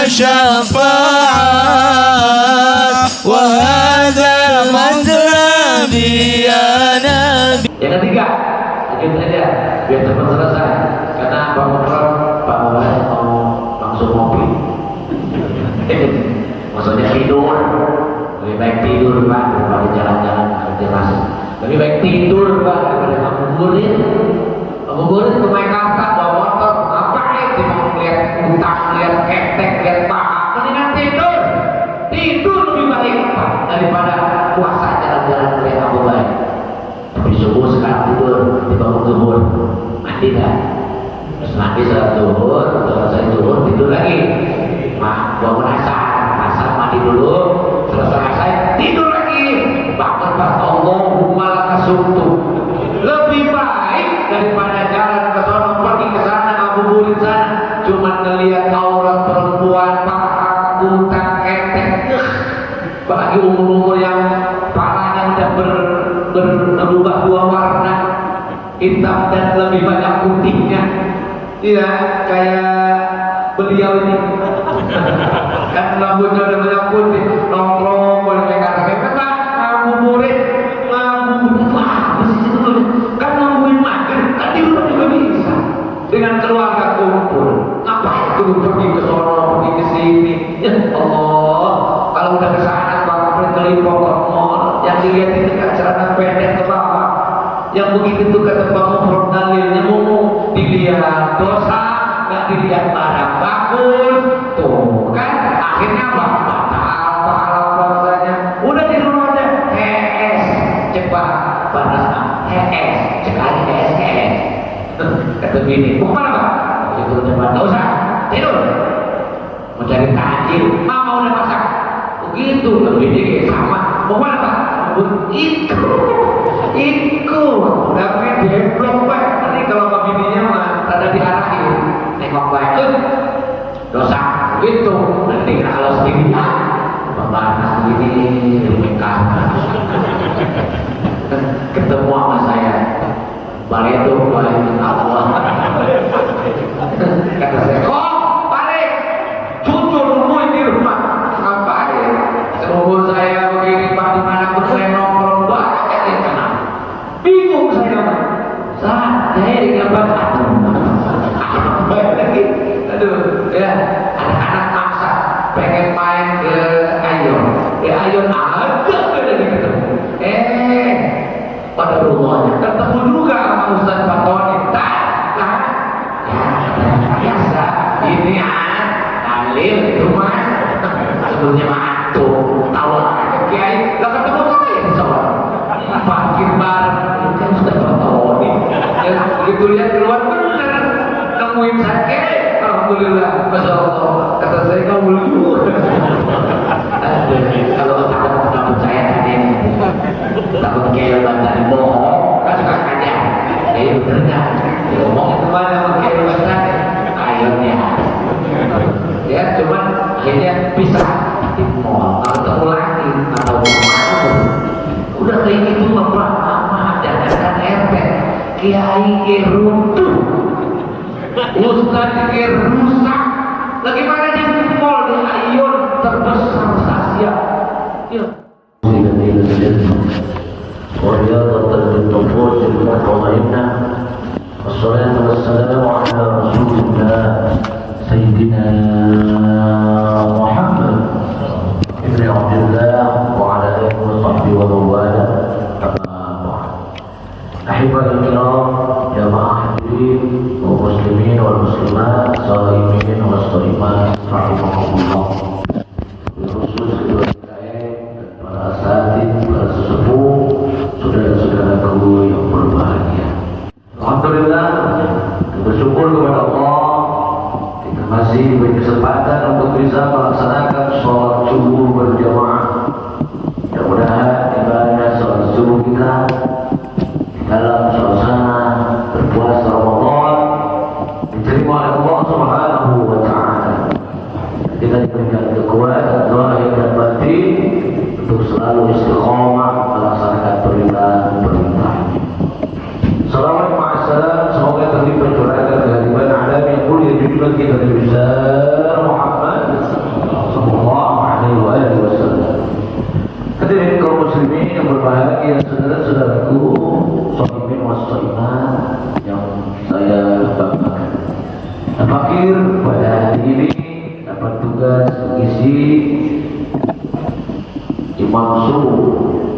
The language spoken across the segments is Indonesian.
syafaat wa hadza mazhabi ya nabi. Yang ketiga, lanjut aja biar cepat selesai. Karena Pak Mufrad, Pak Mufrad mau langsung ngopi. Maksudnya tidur. Lebih baik tidur Pak daripada jalan-jalan kerja masuk. Lebih baik tidur Pak daripada ngabuburit. Ngabuburit ke Mekarta bawa motor, ngapain? Cuma lihat utang, lihat ketek, lihat paha. Mendingan tidur. Tidur lebih baik Pak daripada puasa jalan-jalan lihat ngabuburit. Tapi subuh sekarang tidur, dibangun zuhur, mandi kan? Terus mandi salat zuhur, selesai zuhur tidur lagi. Bangun asar mandi dulu, selesai asar tidur lagi. Bangun pas Allahumma lakasumtu. Lebih baik daripada jalan ke sana, pergi ke sana, ngabuburit sana, cuma ngelihat aurat perempuan, paha, utang, ketek. Apalagi umur-umur yang parahnya udah berubah dua warna, hitam dan lebih banyak putihnya. Iya, kayak beliau ini. Kan rambutnya udah banyak putih, nongkrong boleh pegang apa? Ngabuburit, wah, di situ dulu. Kan nungguin makan, kan di rumah juga bisa. Dengan keluarga kumpul, ngapain kudu pergi ke sono, pergi ke sini? Ya Allah, kalau udah ke sana, bakal kelipok ke mall, yang dilihat itu kan celana pendek ke bawah. Yang begitu tuh kata Pak Mufrad dalilnya umum, dilihat dosa, nggak dilihat barang bagus, tuh kan akhirnya batal pahala puasanya. Udah di rumah aja, HS cepat panas, HS sekali HS. Kata bini, mau kemana Pak? Itu cepat, nggak usah tidur, mau cari takjil, mama udah masak. Begitu, lebih dikit sama, mau kemana Pak? Ikut udah deblok Pak. Nanti kalau ke bininya mah rada diarahin, nengok baik dosa gitu. Nanti kalau sendiri pembanas ini menikah ketemu sama saya balik Allah. Kata saya, kok balik cucu nunggu di rumah ngapain? Seumur saya begini Pak, dimanapun saya nongkrong banyak yang kenal. Bingung saya Pak, saya digambar aduh ya, anak-anak maksa pengen main ke Ayon, ya Ayon ada lagi ketemu. Pada rumahnya ketemu juga sama Ustaz Fatoni. Ya biasa ini Alil itu mah sebelumnya mah tahu aja Kiai, lah ketemu saya seorang parkir bareng kan Ustaz Fatoni. Ya begitu lihat keluar bener nemuin saya. Alhamdulillah, Masya Allah. Kata saya kamu lucu. Kalau takut nggak percaya tadi, takut kayak bantai bohong, kan suka aja. Jadi benernya, ngomong itu mana kayak bantai, akhirnya. Ya, cuman akhirnya bisa di mall. Kalau ketemu lagi atau mau udah kayak gitu lama jangan RT, Kiai runtuh. Ustaz pikir rusak. Bagaimana di mall di Ayon terbesar se-Asia? Ya. Wassalatu wassalamu ala Rasulillah Sayyidina Muhammad ibn Abdullah wa ala alihi wa sahbihi wa mawala. Ahibbatul kiram, jamaah hadirin kaum muslimin wal muslimat, shaimin wal shaimat, rahimahumullah. Khusus kedua saya, para asatidz, para sesepuh, saudara-saudaraku yang berbahagia. Alhamdulillah, kita bersyukur kepada Allah. Kita masih diberi kesempatan untuk bisa melaksanakan sholat subuh berjamaah. Mudah-mudahan ibadah sholat subuh kita dalam suasana Bahagia saudara-saudaraku, Sohimin Wasohiman yang saya banggakan. Nah, fakir pada hari ini dapat tugas mengisi imam subuh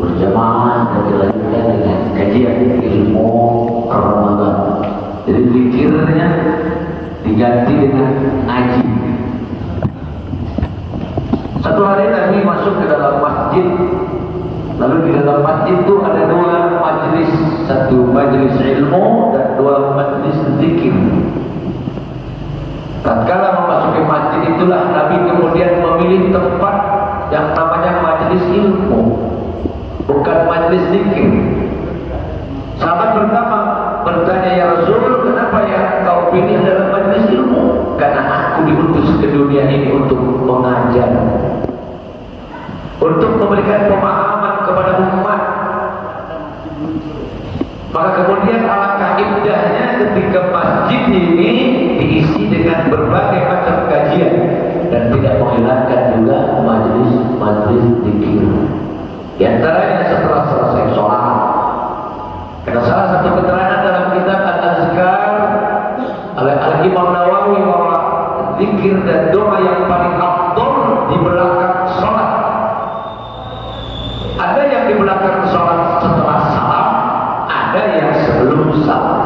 berjamaah dan dilanjutkan dengan kajian ilmu Ramadan. Jadi zikirnya diganti dengan ngaji. Satu hari Nabi masuk ke dalam masjid. Lalu di dalam masjid itu ada dua majlis, satu majlis ilmu dan dua majlis zikir. Tatkala memasuki masjid itulah Nabi kemudian memilih tempat yang namanya majlis ilmu, bukan majlis zikir. Sahabat pertama bertanya, ya Rasul, kenapa ya kau pilih dalam majlis ilmu? Karena aku diutus ke dunia ini untuk mengajar, untuk memberikan pemahaman kepada umat. Maka kemudian alangkah indahnya ketika masjid ini diisi dengan berbagai macam kajian dan tidak menghilangkan juga majlis zikir. Di antaranya setelah selesai sholat. Karena salah satu keterangan dalam kitab Al-Azkar oleh Al-Imam Nawawi bahwa zikir dan doa yang paling afdal di belakang sholat. Ada yang di belakang sholat setelah salam, ada yang sebelum salam.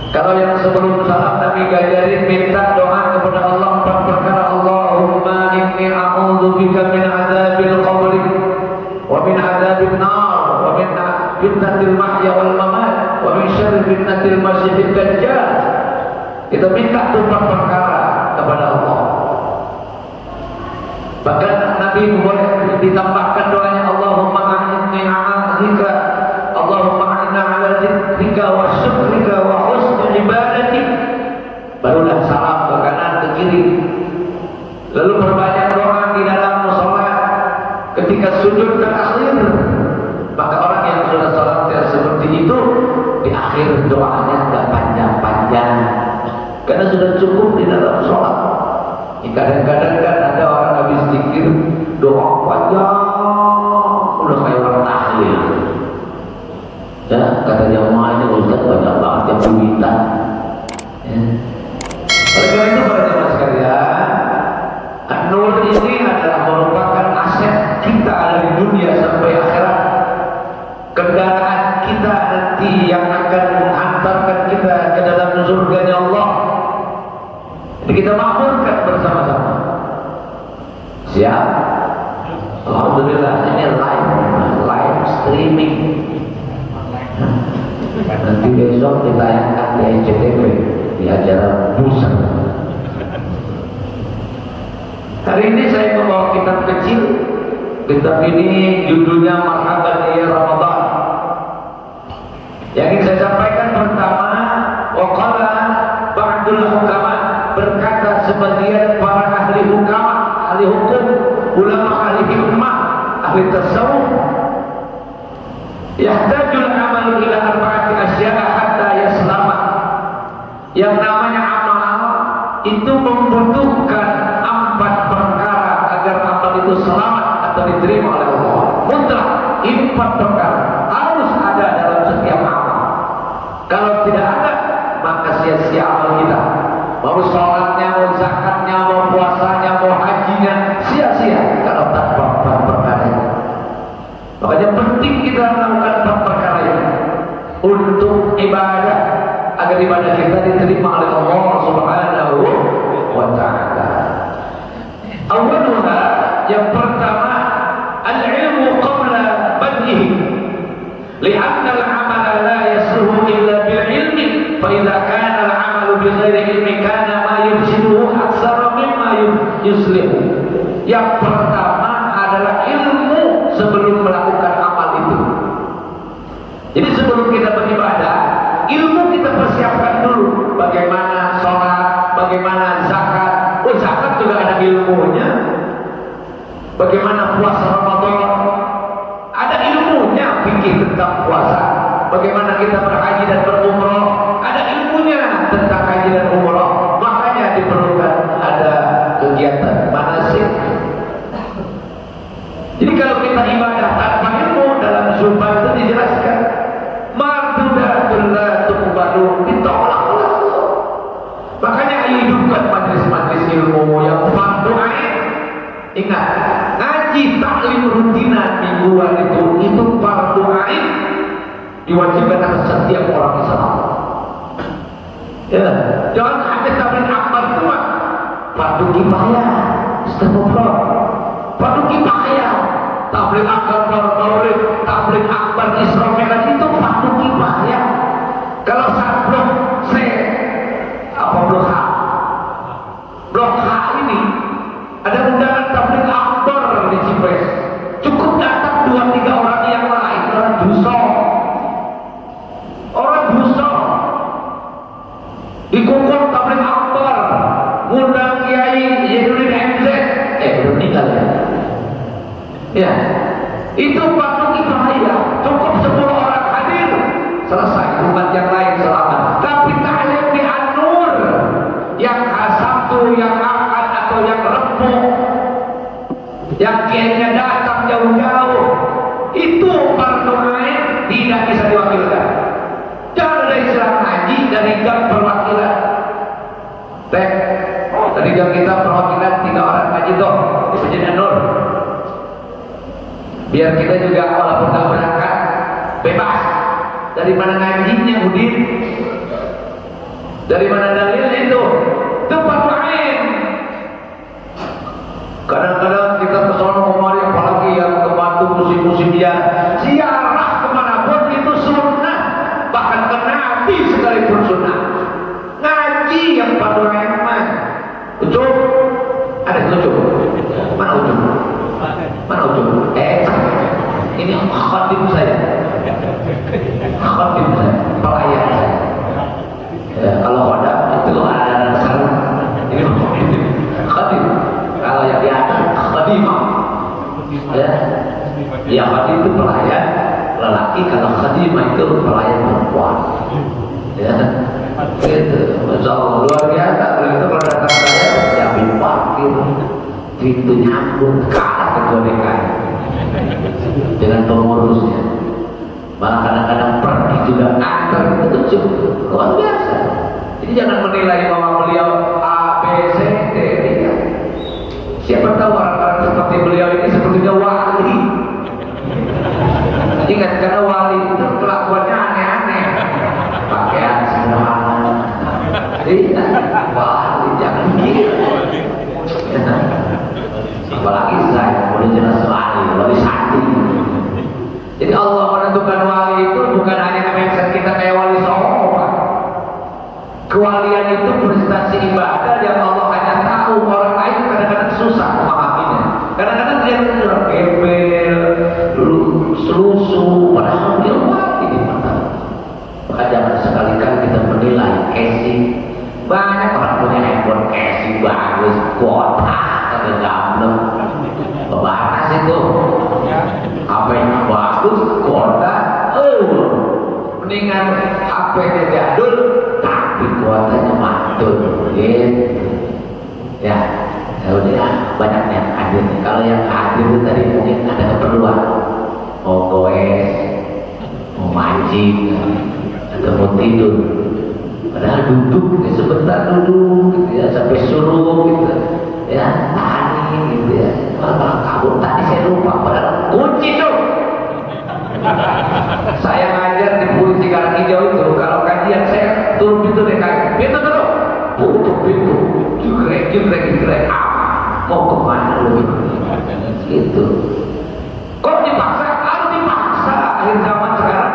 Kalau yang sebelum salam Nabi ngajarin minta doa kepada Allah empat perkara. Allahumma inni a'udzubika min adzabil qabri wa min adzabil nar wa min fitnatil mahya wal mamat wa min syarri fitnatil masiihid dajjal. Kita minta empat perkara kepada Allah. Bahkan Nabi boleh ditambahkan doanya, Allahumma a'inni a'adzika, Allahumma a'inna ala dzikrika wa syukrika wa husni ibadatik. Barulah salam ke kanan ke kiri. Lalu perbanyak doa di dalam sholat. Ketika sujud terakhir, maka orang yang sudah sholat seperti itu, di akhir doanya tidak panjang-panjang, karena sudah cukup di dalam sholat. Kadang-kadang kan ada orang habis zikir doa panjang, udah kayak orang tahlil. Ya, kata jamaahnya, Ustaz banyak banget yang diminta. Ya. Oleh karena itu para jamaah sekalian, An-Nur ini adalah merupakan aset kita dari dunia sampai akhirat. Kendaraan kita nanti yang akan menghantarkan kita ke dalam surganya Allah. Jadi kita makmurkan bersama-sama. Siap? Alhamdulillah, ini live streaming. Nanti besok ditayangkan di SCTV di acara Busan. Hari ini saya membawa kitab kecil. Kitab ini judulnya Marhaban ya Ramadan. Yang ingin saya sampaikan pertama, waqala ba'dul hukama, berkata sebagian para ahli hukama, ahli hukum, ulama ahli hikmah, ahli tasawuf, yahtajul amalu ila arba'ati asya'a hatta yaslama. Yang namanya amal itu membutuhkan 4 perkara agar amal itu selamat atau diterima oleh Allah. Mutlak 4 perkara harus ada dalam setiap amal. Kalau tidak ada, maka sia-sia amal kita. Mau sholatnya, mau zakatnya, mau puasanya, mau hajinya, sia-sia kalau tanpa 4 perkara ini. Makanya penting kita melakukan 4 perkara ini untuk ibadah, agar ibadah kita diterima oleh Allah Subhanahu wa ta'ala. Awalnya, yang pertama, al-ilmu qabla bad'ihi, li'anna al-amala la yasluhu illa bil-ilmi, fa idza kana al-amalu bighairi ilmi kana ma yufsiduhu aktsara mimma yuslihu. Yang pertama adalah ilmu sebelum melakukan amal itu. Jadi sebelum kita beribadah, ilmu kita persiapkan dulu. Bagaimana sholat, bagaimana zakat. Oh, zakat juga ada ilmunya. Bagaimana puasa Ramadan, ada ilmunya. Fikih tentang puasa. Bagaimana kita berhaji dan berumrah, ada ilmunya tentang haji dan umrah. Makanya diperlukan ada kegiatan manasik. Jadi kalau kita ibadah tanpa ilmu dalam diwajibkan atas setiap orang Islam. Ya, jangan hanya tabligh akbar itu mah fardu kifayah, astagfirullah. Fardu kifayah, tabligh akbar maulid, tabligh akbar Isra Mi'raj itu fardu kifayah. Kalau saat blok C blok H, blok H ini ada undangan tabligh akbar di Cipres, cukup datang 2-3 orang yang lain, orang duso dikumpul tabligh akbar, ngundang Kiai Yedudin MZ, belum meninggal ya, itu fardu kifayah, cukup 10 orang hadir, selesai, umat yang lain selamat. Tapi ta'lim di An-Nur yang H1, yang akad atau yang rempuk, yang kiainya datang jauh-jauh, itu fardu ain, tidak bisa diwakilkan. Jangan ada istilah ngaji dari jam perwakilan. Tadi jam kita perwakilan 3 orang ngaji toh di Masjid An-Nur. Biar kita juga walaupun tak berangkat bebas. Dari mana ngajinya Udin? Dari mana dalilnya itu? Tempat lain. Kadang-kadang kita kesana kemari, apalagi yang ke Batu musim-musim ziarah kemanapun itu sunnah, bahkan ke Nabi sekalipun sunnah. Ngaji yang fardu ain mah. Ucup, ada ucup? Mana ucup? Mana ucup? Ini khatim saya. Khatim saya, pelayan saya. Ya, kalau ada itu ada sekarang. Ini khatim. Kalau yang di atas khadimah. Ya, khatim itu pelayan lelaki. Kalau khadimah itu pelayan perempuan. Ya, gitu. Masya Allah, luar biasa. Itu kalau datang saya siapin parkir, pintu nyambung, kalah kegodekan dengan pengurusnya. Malah kadang-kadang pergi juga antar, itu lucu, luar biasa. Jadi jangan menilai bahwa beliau A, B, C, D, tidak. Siapa tahu orang-orang seperti beliau ini sebetulnya wali. Ingat, karena wali itu kelakuannya aneh-aneh, pakaian sederhana. Tidak, wali jangan gitu. Apalagi saya boleh jelas wali sakti. Jadi Allah menentukan wali itu bukan hanya mindset kita kayak wali songo, Pak. Kewalian itu prestasi ibadah yang Allah hanya tahu, orang lain kadang-kadang susah memahaminya. Kadang-kadang dia sudah gembel, selusuh, padahal dia wali di mata. Maka jangan sekali-kali kita menilai casing. Banyak orang punya handphone casing bagus, kotak, tapi gablek. Batas itu HP yang bagus, kotak, mendingan HP-nya jadul tapi kuotanya mantul, gitu. Ya, udah banyak yang hadir. Kalau yang hadir itu tadi mungkin ada keperluan, mau goes, mau mancing, atau mau tidur. Padahal duduk, sebentar duduk, gitu ya, sampai suruh, gitu. Ya, tani, gitu ya. Kalau kabur tadi saya lupa, padahal kunci tuh. Saya ngajar di Puri Cikarang Hijau itu, kalau kajian saya turun pintu deh, pintu terus, tutup pintu, jugrek, mau kemana lu? Gitu. Kok dipaksa? Harus dipaksa. Akhir zaman sekarang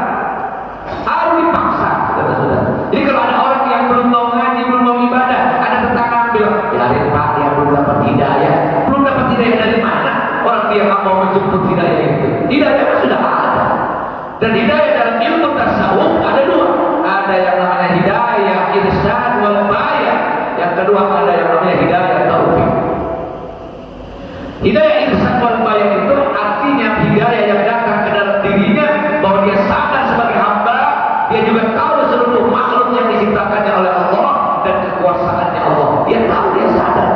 harus dipaksa, saudara-saudara. Jadi kalau ada orang yang belum mau ngaji, belum mau ibadah, ada tetangga bilang, ya Pak, dia belum dapat hidayah. Belum dapat hidayah dari mana? Orang dia nggak mau menjemput hidayah itu. Hidayah sudah ada. Dan hidayah dalam ilmu tasawuf ada 2. Ada yang namanya hidayah irsyad wal bayah. Yang kedua ada yang namanya hidayah taufik. Hidayah irsyad wal bayah itu artinya hidayah yang datang ke dalam dirinya bahwa dia sadar sebagai hamba, dia juga tahu seluruh makhluk yang diciptakannya oleh Allah dan kekuasaannya Allah. Dia tahu, dia sadar.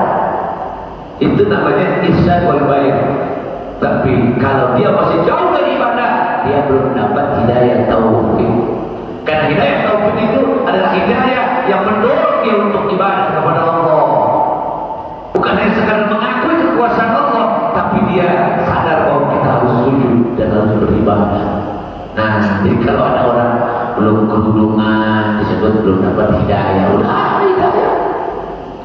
Itu namanya irsyad wal bayah. Tapi kalau dia masih jauh dari ibadah, dia belum dapat hidayah taufik. Karena hidayah taufik itu adalah hidayah yang mendorong dia untuk ibadah kepada Allah. Bukan hanya sekadar mengakui kekuasaan Allah, tapi dia sadar bahwa kita harus sujud dan harus beribadah. Nah, Nah, jadi kalau ada orang belum kerudungan disebut belum dapat hidayah, udah hidayah.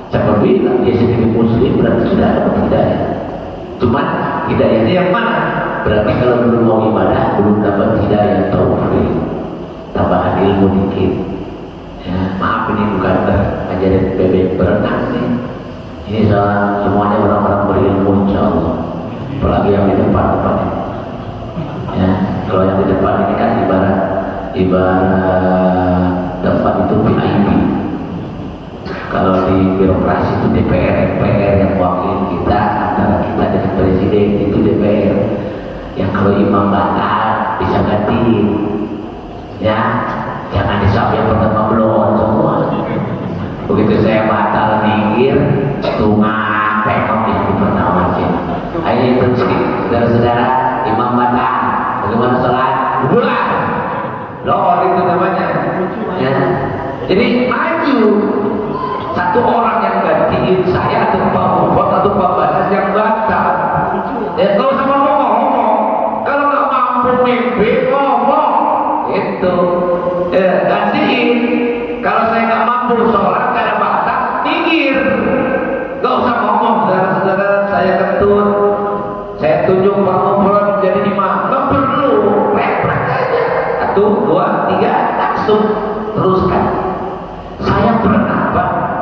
Siapa bilang dia sendiri muslim berarti sudah dapat hidayah. Cuman hidayahnya yang mana? Berarti kalau belum mau ibadah belum dapat hidayah taufik, tambahan ilmu dikit. Ya, maaf ini bukan ngajarin bebek berenang nih. Ini semuanya orang-orang berilmu insya Allah. Apalagi yang di depan-depan ini. Ya, kalau yang di depan ini kan ibarat tempat itu VIP. Kalau di birokrasi itu DPR, MPR yang wakil kita antara kita dengan presiden itu DPR. Yang kalau imam batal bisa gantiin, ya jangan disap yang pertama belum semua. Begitu saya batal minggir, tunggu tengok yang di pertama aja. Ayo itu saudara-saudara, imam batal, bagaimana sholat? Bulan, loh itu namanya. Ya. Jadi maju satu orang yang gantiin saya atau Pak Bupot atau Pak Banas yang batal. Ya kalau sama ngomong, kalau nggak mampu mimpi ngomong itu. Gantiin. Kalau saya nggak mampu sholat nggak ada batal, minggir. Nggak usah ngomong, saudara-saudara saya kentut, saya tunjuk Pak Bupot jadi imam. Nggak perlu, refleks aja. 1, 2, 3, langsung teruskan. Saya pernah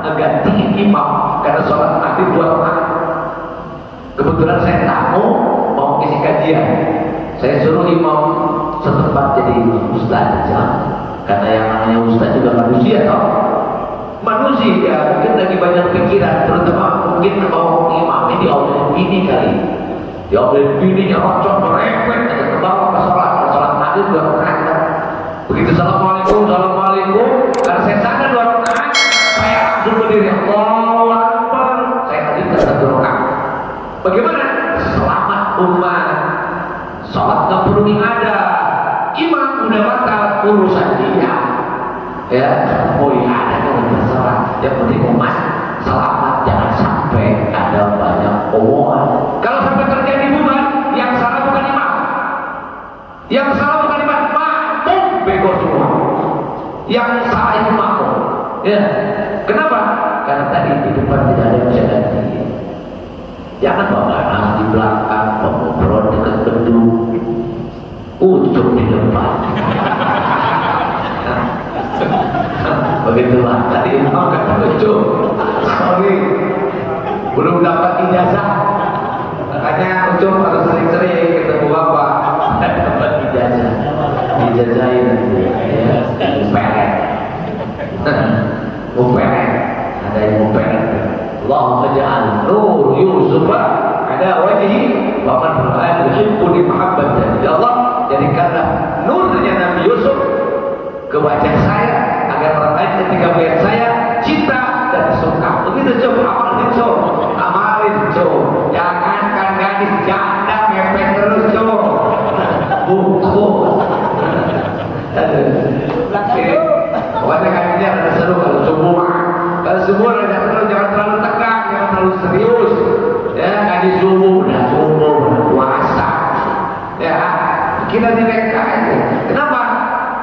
ngegantiin imam karena sholat maghrib 2 rakaat. Kebetulan saya tamu mau isi kajian, saya suruh imam setempat jadi ustaz aja. Karena yang namanya ustaz juga manusia toh, manusia mungkin lagi banyak pikiran, terutama mungkin mau imam ini diomelin ini kali, diomelin bininya rocok merepet ke bawah ke sholat maghrib 2 rakaat. Begitu assalamualaikum karena saya sadar 2 rakaat, saya langsung berdiri, Allahu Akbar, saya hadirkan 1 rakaat. Bagaimana? Selamat umat, sholat nggak perlu ada, imam udah batal urusan dia. Ya, oh iya ada kan masalah. Yang penting umat selamat, jangan sampai ada banyak omongan. Kalau sampai terjadi bubar, yang salah bukan imam, yang salah bukan imam, makmum bego semua. Yang salah itu makmum. Ya, kenapa? Karena tadi di depan tidak ada yang bisa ganti. Jangan bawa di belakang, ngobrol dekat gedung, ujung di depan. Begitulah tadi imam kata ujung. Sorry, belum dapat ijazah. Makanya ujung harus sering-sering ketemu bapak. Dapat ijazah, ijazahin, ya, peret. Muperet, ada yang muperet. Allahumma ja'al nur Yusuf ada wajhi wa man ra'a yuhibbu li mahabbati. Ya Allah, jadikanlah nurnya Nabi Yusuf ke wajah saya agar orang lain ketika melihat saya cinta dan suka. Begitu coba amalin coba. Jangankan gadis janda mepet terus coba. Buku. Pokoknya kayaknya ada seru kalau semua. Kalau semua ada seru, jangan terlalu tegang, jangan terlalu serius. Ya, gadis subuh, udah puasa. Ya, kita direka aja. Kenapa?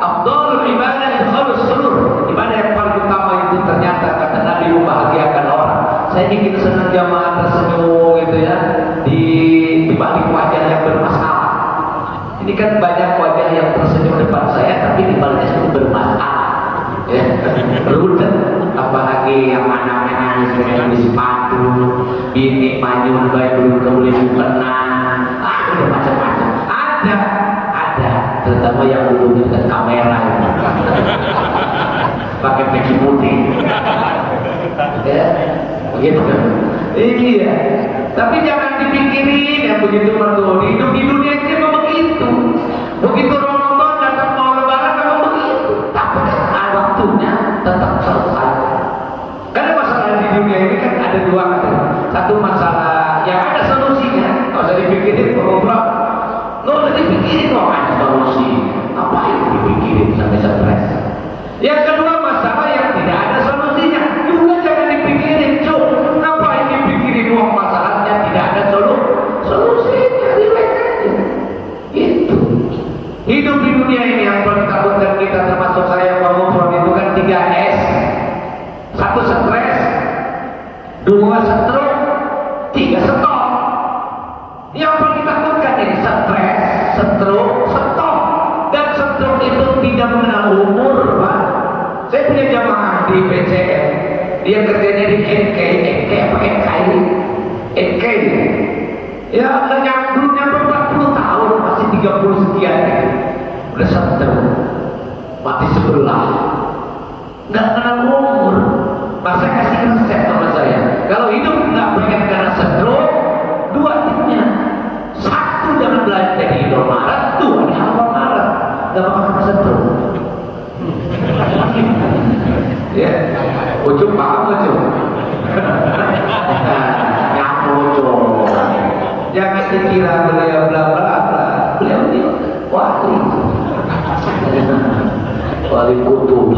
Afdhalul ibadah ikhlus seluruh. Ibadah yang paling utama itu ternyata kata Nabi membahagiakan orang. Saya bikin senang jamaah tersenyum gitu ya di balik wajah yang bermasalah. Ini kan banyak wajah yang tersenyum depan saya, tapi di baliknya itu bermasalah. Ya, rudet. Apalagi yang anaknya nangis dengan di sepatu, bini manyun baik belum kemudian kena, udah macam-macam. Ada, terutama yang duduk dekat kamera itu, pakai peci putih. Ya, begitu kan? Iya. Tapi jangan dipikirin yang begitu merdu. Hidup di dunia ini memang begitu. Begitu Ramadan datang mau lebaran memang begitu. Tapi kan waktunya tetap selesai. Karena masalah di dunia ini kan ada 2 kan. Satu masalah yang ada solusinya. Kalau usah dipikirin ngobrol. Nggak usah dipikirin kok ada solusi. Apa yang dipikirin sampai stres? Yang kedua masalah yang tidak ada solusinya. Juga jangan dipikirin. Ngapain dipikirin uang masalahnya tidak ada solusinya? Gitu. Hidup di dunia ini di PCM, dia kerjanya di NK apa NK ya udah nyampe 40 tahun masih 30 sekian gitu. Udah seter mati sebelah nggak kenal umur. Masa kasih resep sama saya, kalau hidup nggak pengen kena stroke, 2 tipnya. 1, jangan belajar di Indomaret, 2 di Alfamaret, nggak bakal kena stroke. Ya, Ucup paham Ucup? Nyamuk Ucup. Jangan dikira beliau bla bla bla. Beliau ini wali kutub.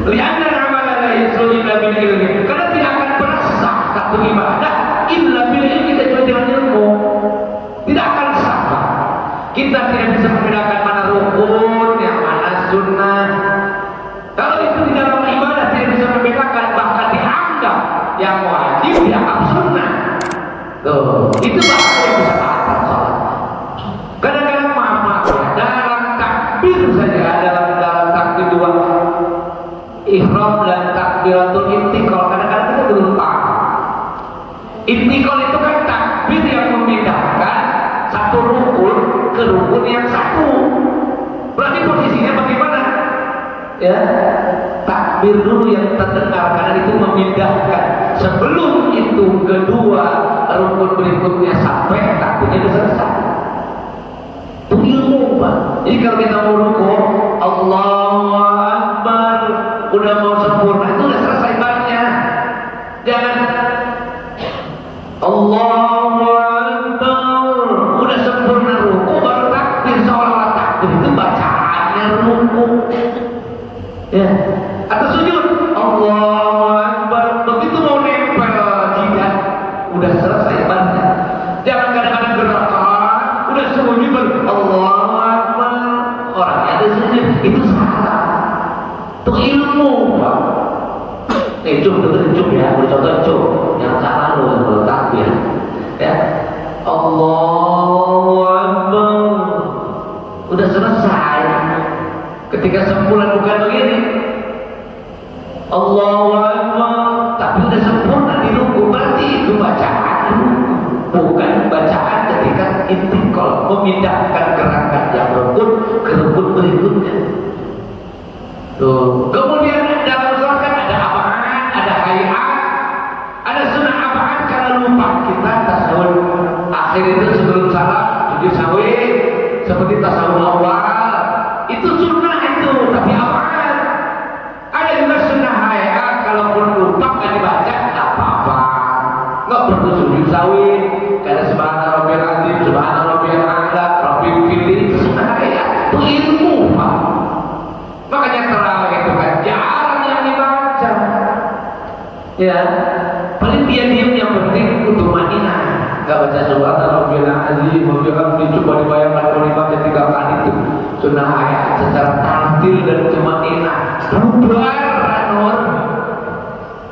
Lihatlah ramalan Yesus illa bil ilmi. Karena tidak akan pernah sah satu ibadah illa bil ilmi, kecuali dengan ilmu. Tidak akan sah. Kita tidak bisa membedakan mana rukun, yang mana sunnah. Kalau itu di dalam ibadah tidak bisa membedakan, bahkan dianggap yang wajib dianggap sunnah. Tuh, itu bahkan yang bisa batal sholat. Kadang-kadang maaf ya, dalam takbir saja, dalam takbir 2 ihram dan takbiratul intiqal, kadang-kadang kita belum paham. Intiqal itu kan takbir yang memindahkan satu rukun ke rukun yang satu. Berarti posisinya bagaimana? Ya, takbir dulu yang terdengar, karena itu memindahkan. Sebelum itu kedua rukun berikutnya sampai takbirnya sudah selesai. Itu ilmu, Pak. Jadi kalau kita mau rukun, Allahu Akbar, udah mau sempurna, itu udah selesai banyak. Jangan Allahu Akbar, udah sempurna ruku baru takbir, seolah-olah takbir itu bacaannya ruku. Ya, atau sujud Allahu Akbar, begitu mau nempel jidat udah selesai banyak. Jangan kadang-kadang gerakan udah sujud baru Allahu Akbar, orangnya ada sujud, itu salah. Itu ilmu, Pak. Cum, dengerin cum ya, boleh contoh cum. Yang salah lo kalau takbir, ya. Allahu Akbar, udah selesai. Ketika sempulan bukan begini, Allahu Akbar, tapi udah sempurna di ruku, berarti itu bacaan bukan bacaan ketika intiqal, memindahkan gerakan yang rukun ke rukun berikutnya. Tuh. Kemudian dalam sholat kan ada apaan, ada hayat, ada sunnah apaan. Kalau lupa kita tasawuf akhir itu sebelum salam sujud sawi seperti tasawuf awal, itu sunnah itu, tapi apaan. Ada juga sunnah hayat, kalaupun lupa nggak dibaca nggak apa-apa, nggak perlu sujud sawi. Karena subhana rabbiyal azim, subhana rabbiyal a'la, rabbil fili, itu sunnah hayat, itu ilmu, Pak. Makanya terawih itu kan jarang yang dibaca. Ya, paling diam-diam, yang penting untuk Madinah. Gak baca subhana rabbiyal azim, rabbil coba dibayangkan kalau dibaca 3 kali itu sunnah ayat secara tampil dan Madinah. Bubar Nur.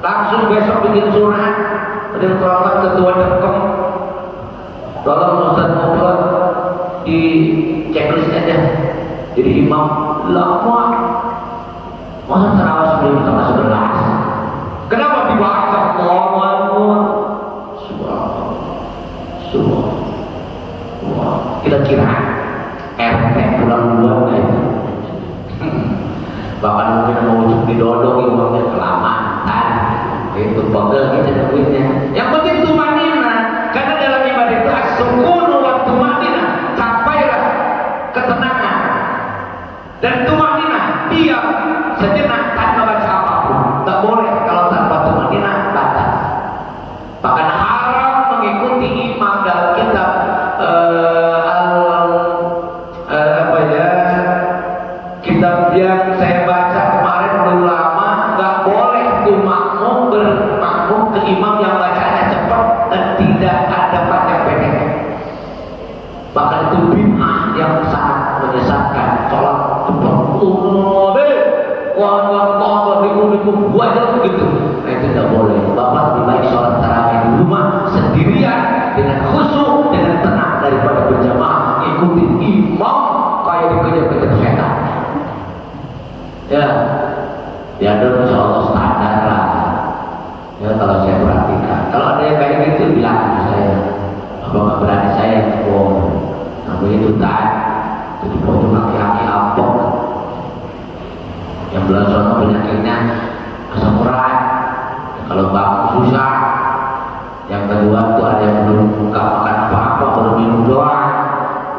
Langsung besok bikin surat. Ada tolong ketua Dekom, tolong Ustaz ngobrol di checklist aja. Jadi imam lama, masa terawih sebelum sama 11. Kenapa dibaca Allahu Akbar? Subhanallah. Kira-kira RT pulang duluan nggak itu? Bahkan mungkin mau ujuk didodong, imamnya kelamaan. Itu pegel kita duitnya. Yang penting tumanina, karena dalam ibadah itu as-sukunu wa tumanina, capailah ketenangan dan tumanina, diam sejenak tanpa baca apapun. Tak boleh kalau tanpa tumanina, batal. Bahkan haram mengikuti imam dalam kitab kitab yang saya baca kemarin belum lama, nggak boleh tuh makmum bermakmum ke imam yang bacanya cepat dan tidak ada panjang pendek. Bahkan itu bid'ah yang sangat menyesatkan. Sholat cepat, gitu. Nah, itu tidak boleh. Bapak lebih baik sholat tarawih di rumah sendirian dengan khusyuk, dengan tenang daripada berjamaah ikutin imam kayak dikejar-kejar setan. Ya, diatur insya Allah standar lah. Ya kalau saya perhatikan, kalau ada yang kayak gitu bilang sama saya, apa nggak berani saya telepon. Nah begitu tak, jadi pojok laki-laki ampok yang belah sana penyakitnya asam urat. Kalau bangun susah. Yang kedua tuh ada yang belum buka makan apa-apa, baru minum doang.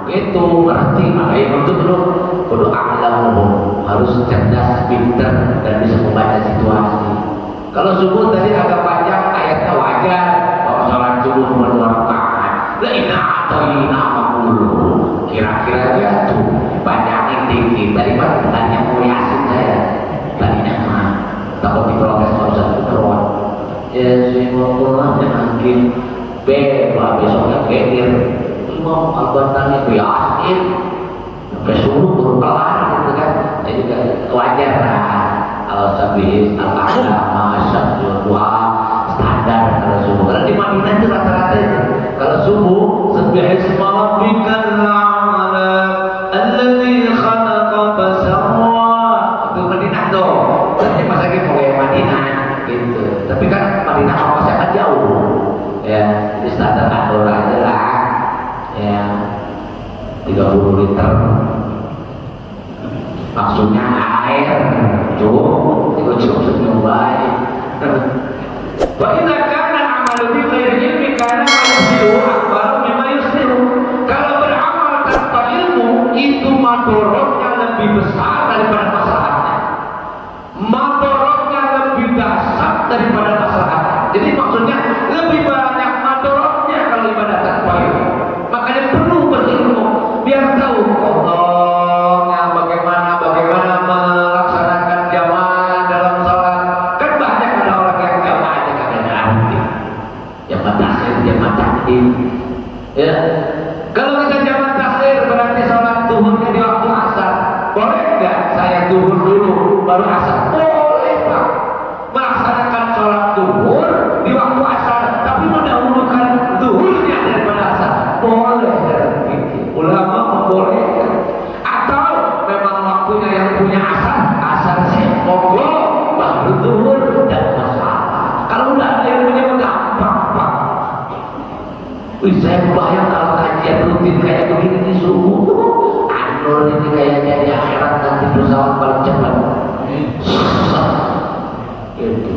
Begitu ngerti, makanya itu belum alam harus cerdas, pinter dan bisa membaca situasi. Kalau subuh tadi agak panjang ayatnya wajar, kalau sholat subuh cuma 2 rakaat. La inna atoina makulu. Kira-kira ya tuh panjangin dikit. Tadinya mau yasin saya, tadinya mah takut diprotes kalau satu keruan. Ya semua pulang makin beba besoknya kedir. Semua albatannya yasin. Sampai subuh baru kelar gitu kan. Jadi wajar lah. Kalau sabis al-agama doa standar kalau subuh. Kalau di Madinah itu rata-rata itu. Kalau subuh sabbihisma rabbikal a'la alladzi khalaqa fasawwa. Itu Madinah tuh. Jadi pas lagi mau ke Madinah gitu. Tapi kan Madinah sama saya jauh. Ya, di standar kantor aja lah. Ya, 30 liter. Maksudnya air cukup senyum baik. Wa idza kana amalu bi ghairi ilmi kana al-siru akbar mimma yusiru. Kalau beramal tanpa ilmu itu madorotnya lebih besar daripada masalahnya. Madorotnya lebih dahsyat daripada masalahnya. Jadi maksudnya lebih banyak madorotnya kalau ibadah tanpa ilmu. Makanya perlu berilmu biar tahu ya. Kalau kita jamak takhir berarti sholat zuhurnya di waktu asar. Boleh nggak saya zuhur dulu baru asar? Boleh Pak. Melaksanakan sholat zuhur di waktu asar, tapi mendahulukan zuhurnya daripada asar. Boleh. Ulama membolehkan. Atau memang waktunya yang punya asar sih monggo baru zuhur dan masalah. Kalau udah ada yang punya gampang Pak. Saya bayang kalau kajian rutin kayak begini di subuh, anur ini kayaknya di akhirat nanti pesawat paling cepat. Itu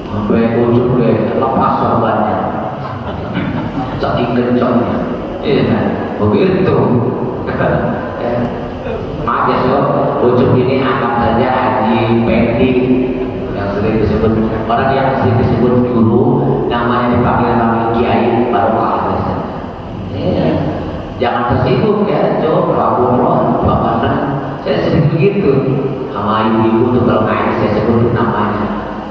sampai ujung lepas sorbannya, saking kencangnya. Iya, begitu. Maaf ya sob, ujung ini anggap saja haji pending yang sering disebut orang yang sering disebut guru, namanya dipanggil kiai baru ya. Jangan tersinggung ya, Pak Bumron, Pak Panan. Saya sering begitu sama ibu-ibu tuh kalau main saya sebutin namanya.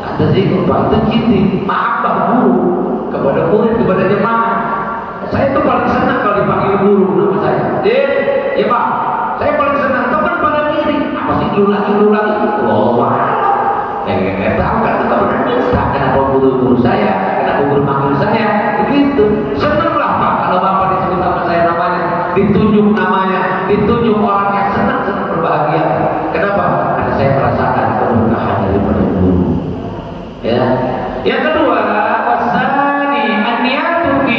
Jangan tersinggung Pak, itu cinti, maaf Pak Guru kepada murid, kepada jemaah. Saya tuh paling senang kalau dipanggil guru nama saya. Ya Pak, saya paling senang. Kapan pada diri? Apa sih lu lagi? Wah, nggak tahu kan itu kebenaran bisa. Kenapa guru saya? Kenapa guru manggil saya? Begitu. Senanglah Pak kalau Bapak disebut sama saya namanya, ditunjuk namanya, ditunjuk orang yang senang berbahagia. Kenapa? Karena saya merasakan keberkahan daripada guru. Ya. Yang kedua, wasani an-niyatu fi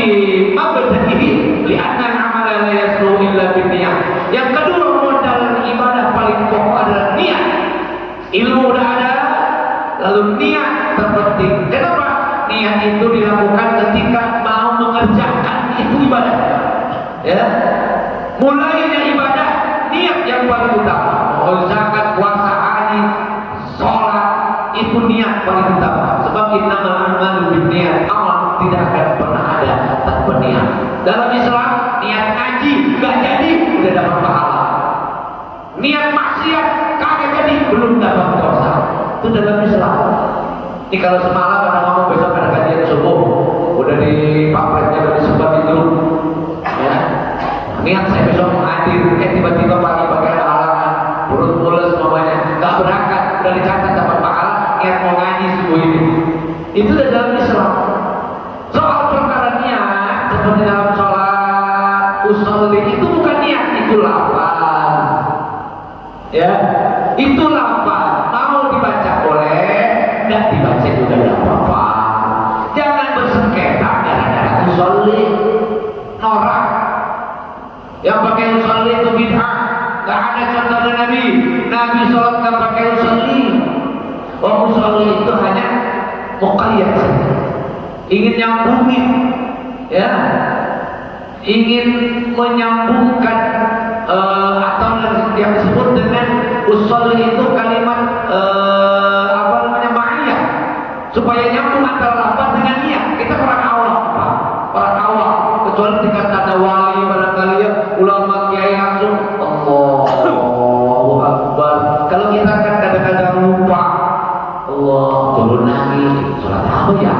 mabdaihi li'anna al-amala la yaslu illa binniyah. Yang kedua, modal ibadah paling pokok adalah niat. Ilmu udah ada, lalu niat terpenting. Kenapa? Niat itu dilakukan ketika mau mengerjakan itu ibadah. Ya, mulainya ibadah, niat yang paling utama. Mau zakat, puasa, haji, sholat, itu niat paling utama. Sebab innamal a'malu binniyat, amal tidak akan pernah ada tanpa niat. Dalam Islam, niat ngaji nggak jadi udah dapat pahala. Niat maksiat kagak jadi belum dapat dosa. Itu dalam Islam. Ini kalau semalam ada ngomong besok ada kajian subuh, udah di pamfletnya udah disebar di grup, ya. Niat saya besok hadir, tiba-tiba pagi-pagi ada halangan, perut mules semuanya, nggak berangkat, udah dicatat dapat pahala, niat mau ngaji subuh ini. Itu udah dalam Islam. Soal perkara niat, seperti dalam sholat usolli itu bukan niat, itu lafaz, ya. Itu lafaz, mau dibaca boleh. juga tidak apa-apa. Jangan bersengketa gara-gara musolli norak. Yang pakai musolli itu bid'ah. Gak ada contoh dari Nabi. Nabi sholat gak pakai musolli. Oh, musolli itu hanya muqayyad saja. Ingin nyambungin, ya, ingin menyambungkan atau yang disebut dengan usolli itu kalimat apa namanya ma'iyah, supaya nyambung antara lafaz dengan niat. Kita orang awam, Pak. Orang awam, kecuali ketika ada wali barangkali ya, ulama kiai langsung Allahu Akbar. Kalau kita kan kadang-kadang lupa, Allah turun lagi, sholat apa ya?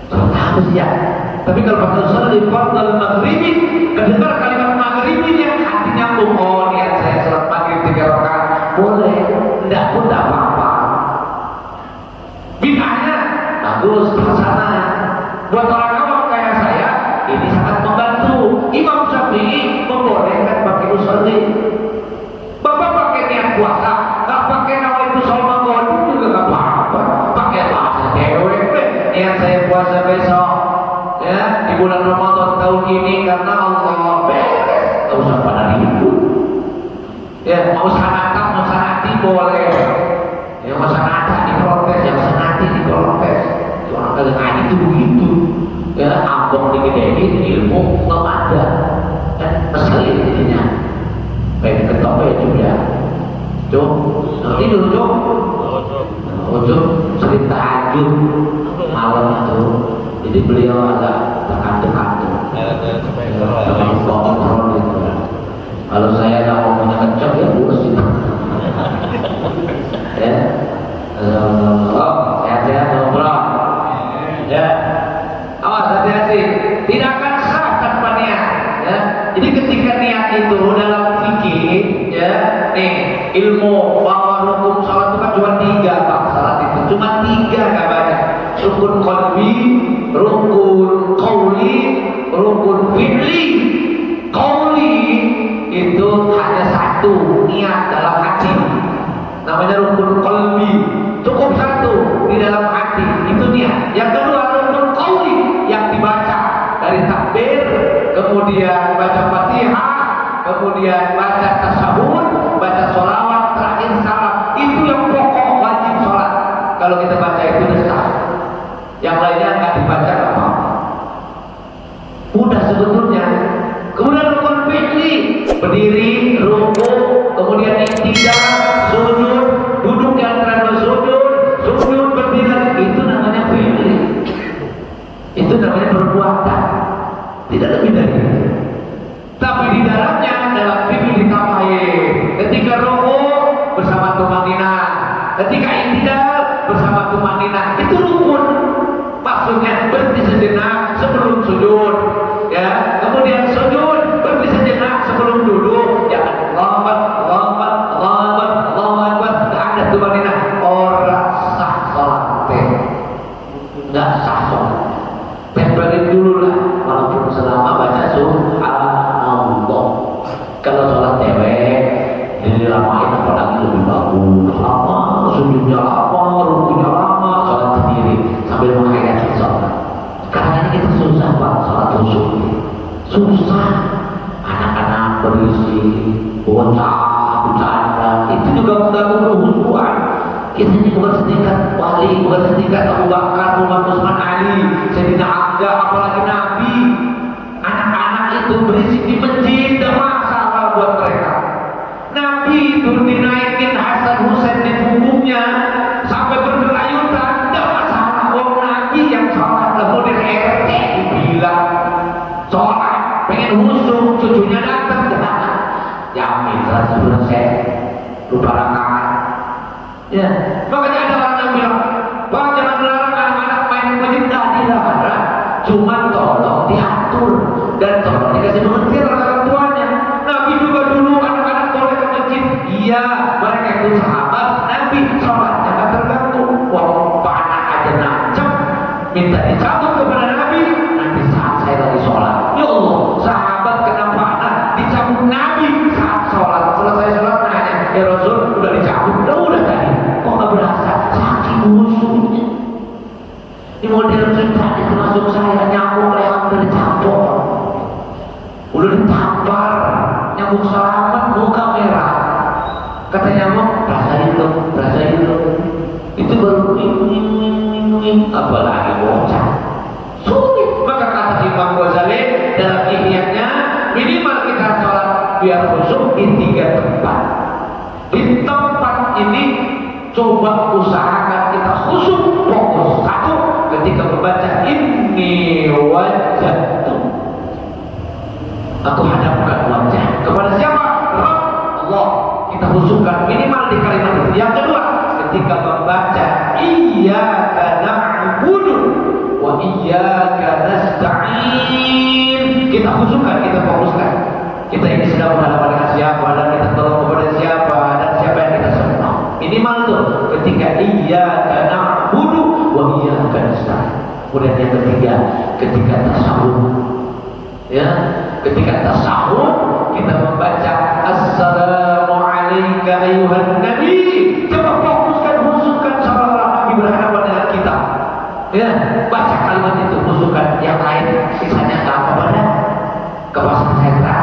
Sholat apa sih ya? Tapi kalau pakai usolli fardhu maghribi, kedengar kalimat maghribi yang hati nyambung. Oh, niat saya sholat maghrib 3 rakaat, boleh, tidak pun tidak apa-apa. Bid'ahnya bagus, hasanah. Buat orang awam kayak saya, ini sangat membantu. Imam Syafi'i membolehkan pakai usolli. Bapak pakai niat puasa, nggak pakai nawaitu shaum qadhi juga nggak apa-apa. Pakai bahasa cewek, niat saya puasa besok, ya, di bulan Ramadan tahun ini karena Allah, beres, nggak usah pada ribut. Ya, mau sanatan, mau sanati boleh. Ya, mau sanatan diprotes, yang sanati diprotes. Itu orang kali ngaji itu begitu. Ya, ambong digedein, ilmu nggak ada. Kan ngeselin jadinya. Baik ketok ya juga. Cuk, nanti dulu cuk. Cuk, cerita tahajud malam itu. Jadi beliau agak terkantuk-kantuk. Kontrol gitu. Kalau saya nggak ngomongnya kencang ya lurus itu. Ya, sehat-sehat ngobrol. Ya, awas hati-hati. Tidak akan sah tanpa niat. Ya, jadi ketika niat itu dalam fikih, ya, nih ilmu bahwa rukun salat itu kan cuma 3, Pak. Salat itu cuma 3, nggak banyak. Rukun qalbi, rukun qauli, rukun fi'li. Qauli itu hanya 1, niat dalam hati. Namanya rukun qalbi. Cukup 1 di dalam hati, itu niat. Yang kedua rukun qauli yang dibaca dari takbir, kemudian baca Fatihah, kemudian baca tasyahud, baca sholawat, terakhir salam. Itu yang pokok wajib sholat. Kalau kita baca itu sudah sah. Yang lainnya nggak dibaca nggak apa-apa. Udah sebetulnya. Kemudian rukun fi'li, berdiri, rukuk, kemudian iktidal, sujud, duduk di antara sujud, berdiri, itu namanya fi'li. Itu namanya perbuatan. Tidak lebih dari itu. Tapi di dalamnya dalam fi'li ditambahin. Ketika rukuk bersama tumanina, ketika iktidal bersama tumanina, itu rukun. Maksudnya berhenti sejenak sebelum sujud, ya. Kemudian sujud berhenti sejenak sebelum duduk. Jangan Allahu Akbar, nggak ada tumanina. Orang sah sholat, nggak sah sholat. Tempelin dulu lah, walaupun selama baca subhanallah. Kalau sholat cewek dilamain apalagi lebih bagus. Lama sujudnya lama, rukunya lama, sholat sendiri sambil menghayati sholat. Karena kita susah Pak sholat khusyuk. Susah. Anak-anak berisi, bocah, bercanda, itu juga mengganggu kehusuan. Kita ini bukan setingkat wali, bukan setingkat Abu Bakar, Umar, Utsman, Ali, Sayyidina Hamzah, apalagi Nabi. Anak-anak itu berisik di masjid, tidak masalah buat mereka. Nabi itu dinaikin Hasan Husain di punggungnya sampai bergelayutan, tidak masalah. Orang Nabi yang sholat, kemudian RT bilang sholat, pengen khusyuk, cucunya datang, jamin 100% lupa rakaat. Ya, makanya ada orang yang bilang, Pak jangan melarang anak-anak main di masjid, dilarang, cuma tolong diatur dan tolong dikasih pengertian orang tuanya. Nabi juga dulu anak-anak boleh ke masjid, iya, mereka itu sahabat Nabi, sholatnya nggak terganggu. Wah, Pak anak aja nancep, minta dicabut kepada Nabi, nanti saat saya lagi sholat, ya Allah, sahabat kenapa anak dicabut Nabi saat sholat? Selesai sholat nanya, ya Rasul udah dicabut, udah tadi, kok nggak berasa? tamat muka merah. Katanya mau rasain dong. Itu baru apalagi bocah. Sulit. Maka kata Imam Ghazali dalam ihya-nya, minimal kita sholat biar khusyuk di 3 tempat. Di tempat ini coba usahakan kita khusyuk, fokus. Satu, ketika membaca inni wajhtu, aku hadapkan wajah kepada siapa? Rabb Allah. Kita khusyukkan minimal di kalimat itu. Yang kedua, ketika membaca iyyaka na'budu wa iyyaka nasta'in, kita khusyukkan, kita fokuskan. Kita ini sedang berhadapan dengan siapa dan kita tolong kepada siapa dan siapa yang kita sembah. Minimal tuh ketika iyyaka na'budu wa iyyaka nasta'in. Kemudian yang ketiga, ketika tasawuf. Ya, ketika tasawuf kita membaca assalamu alayka ayyuhan nabi. Coba fokuskan, khusyukkan sahabat Nabi berhadapan dengan kita. Ya, baca kalimat itu, khusyukkan. Yang lain sisanya enggak apa-apa dah. Ke pasar sentra,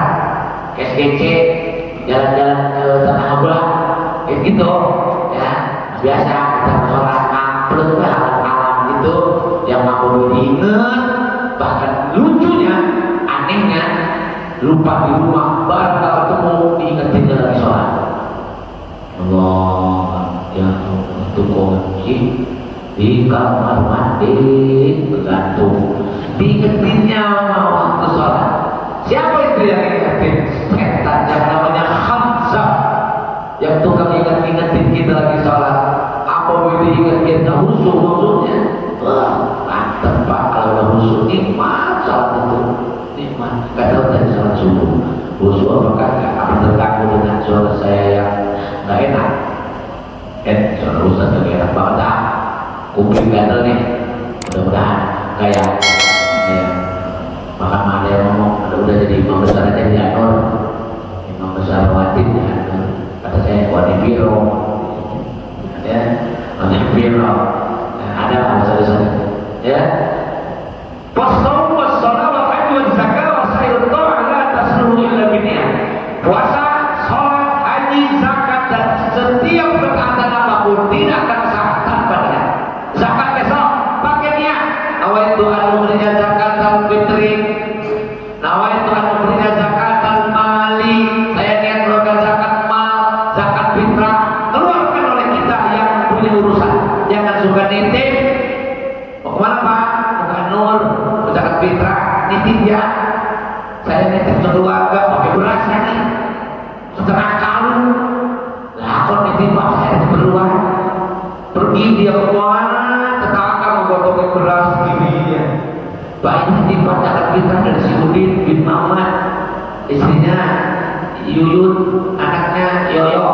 ke SGC, jalan-jalan ke Tanah Abang, kayak gitu. Ya, biasa kita sholat ngamplet lah, alam itu yang nggak perlu diingat. Bahkan lucunya, anehnya, lupa di rumah, baru kalau ketemu diingetin lagi sholat. Allah, ya itu kunci di kamar mandi bergantung, diingetinnya waktu sholat. Siapa itu yang ingetin? Setan yang namanya Hamzah, yang tukang ingetin kita lagi sholat. Apa itu ingetin? Nah, husu-husunya. Wah, mantep Pak, kalau udah husu, nikmat sholat itu. Nikmat. Kata tadi sholat subuh, husu apakah enggak? Apa terganggu dengan suara saya yang nggak enak? Suara Ustaz yang enak banget dah. Kuping gatel nih. Mudah-mudahan kayak maka ada yang ngomong, udah jadi imam besar aja di Anur, imam besar wajib di Anur. Kata saya wajib biro, ya, wajib biro. Ada besar-besar, ya. Pasal wa haji wa zakat wa sayyid ta'ala tasluhu illa biniyah. Puasa, sholat, haji, zakat dan setiap perkataan apapun tidak akan sah tanpa niat. Zakat besok pakai niat. Nawaitu an ukhrija zakat al-fitri, nawaitu an ukhrija zakat al-mali. Saya niat mengeluarkan zakat mal, zakat fitrah. Keluarkan oleh kita yang punya urusan. Jangan suka nitip. Mau kemana Pak? Bukan nur, zakat fitrah, nitip ya. Saya nitip keluarga pakai beras nih, setengah kalung. Lah kok nitip Pak? Saya keperluan. Pergi dia kemana? Tetangga menggotongin beras dirinya. Pak ini nitip zakat fitrah dari si Udin bin Muhammad, istrinya Yuyut, anaknya Yoyo.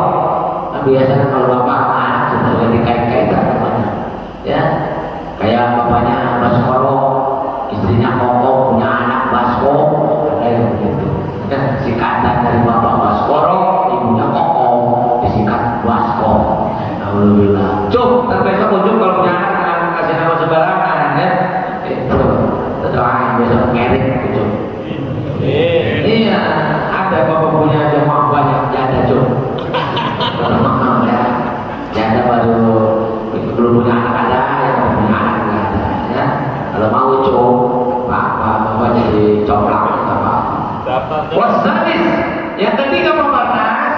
Nah, biasanya kalau bapak sama anak sudah dikait-kaitan namanya, ya. Kayak bapaknya Baskoro, istrinya Koko, punya anak Basko, kayak begitu. Dan singkatan dari bapak Baskoro, ibunya Koko, disingkat Basko. Alhamdulillah. Cuk, besok ujung kalau punya anak jangan kasih nama sembarangan, ya. Itu doain besok ngerik gitu. Iya, ada bapak punya jemaah banyak, janda Cuk. Kalau mahal ya, janda baru belum punya anak ada, yang punya anak nggak ada, ya. Kalau mau Cuk, bapak jadi coklat apa? Wasadis, yang ketiga pembatas,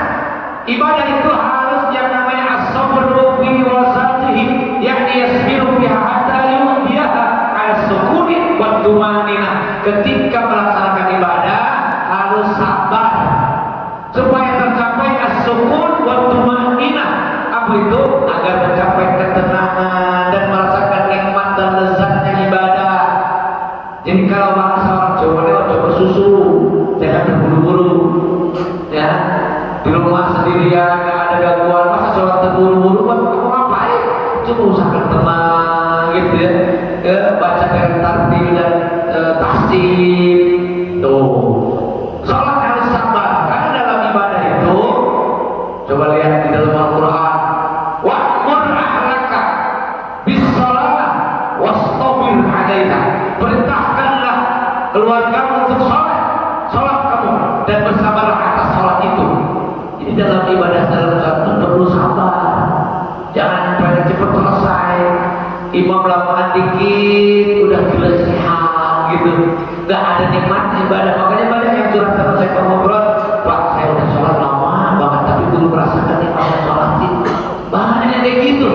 ibadah itu harus yang namanya as-sabru fi wasatihi, yakni yasbiru biha hatta yu'tiyaha al-sukuni wa tumanina. Ketika melaksanakan ibadah harus sabar supaya tercapai as-sukun wa tumanina. Apa itu? Agar mencapai ketenangan dan merasakan nikmat dan lezatnya ibadah. Jadi kalau bahasa orang Jawa lewat coba susu, jangan terburu-buru, ya. Di rumah sendirian nggak ada gangguan, masa sholat terburu-buru, kamu ngapain? Coba usahakan tenang, gitu ya. Baca tartil dan tasbih. Tuh, sholat harus sabar karena dalam ibadah itu, coba lihat di dalam Al-Quran, wa'mur ahlaka bis shalah wastabir 'alaiha. Perintahkanlah keluargamu untuk sholat kamu dan bersabarlah atas sholat itu. Pak Ngobrol, Pak saya udah sholat lama banget tapi belum merasakan nikmatnya sholat itu. Banyak yang kayak gitu.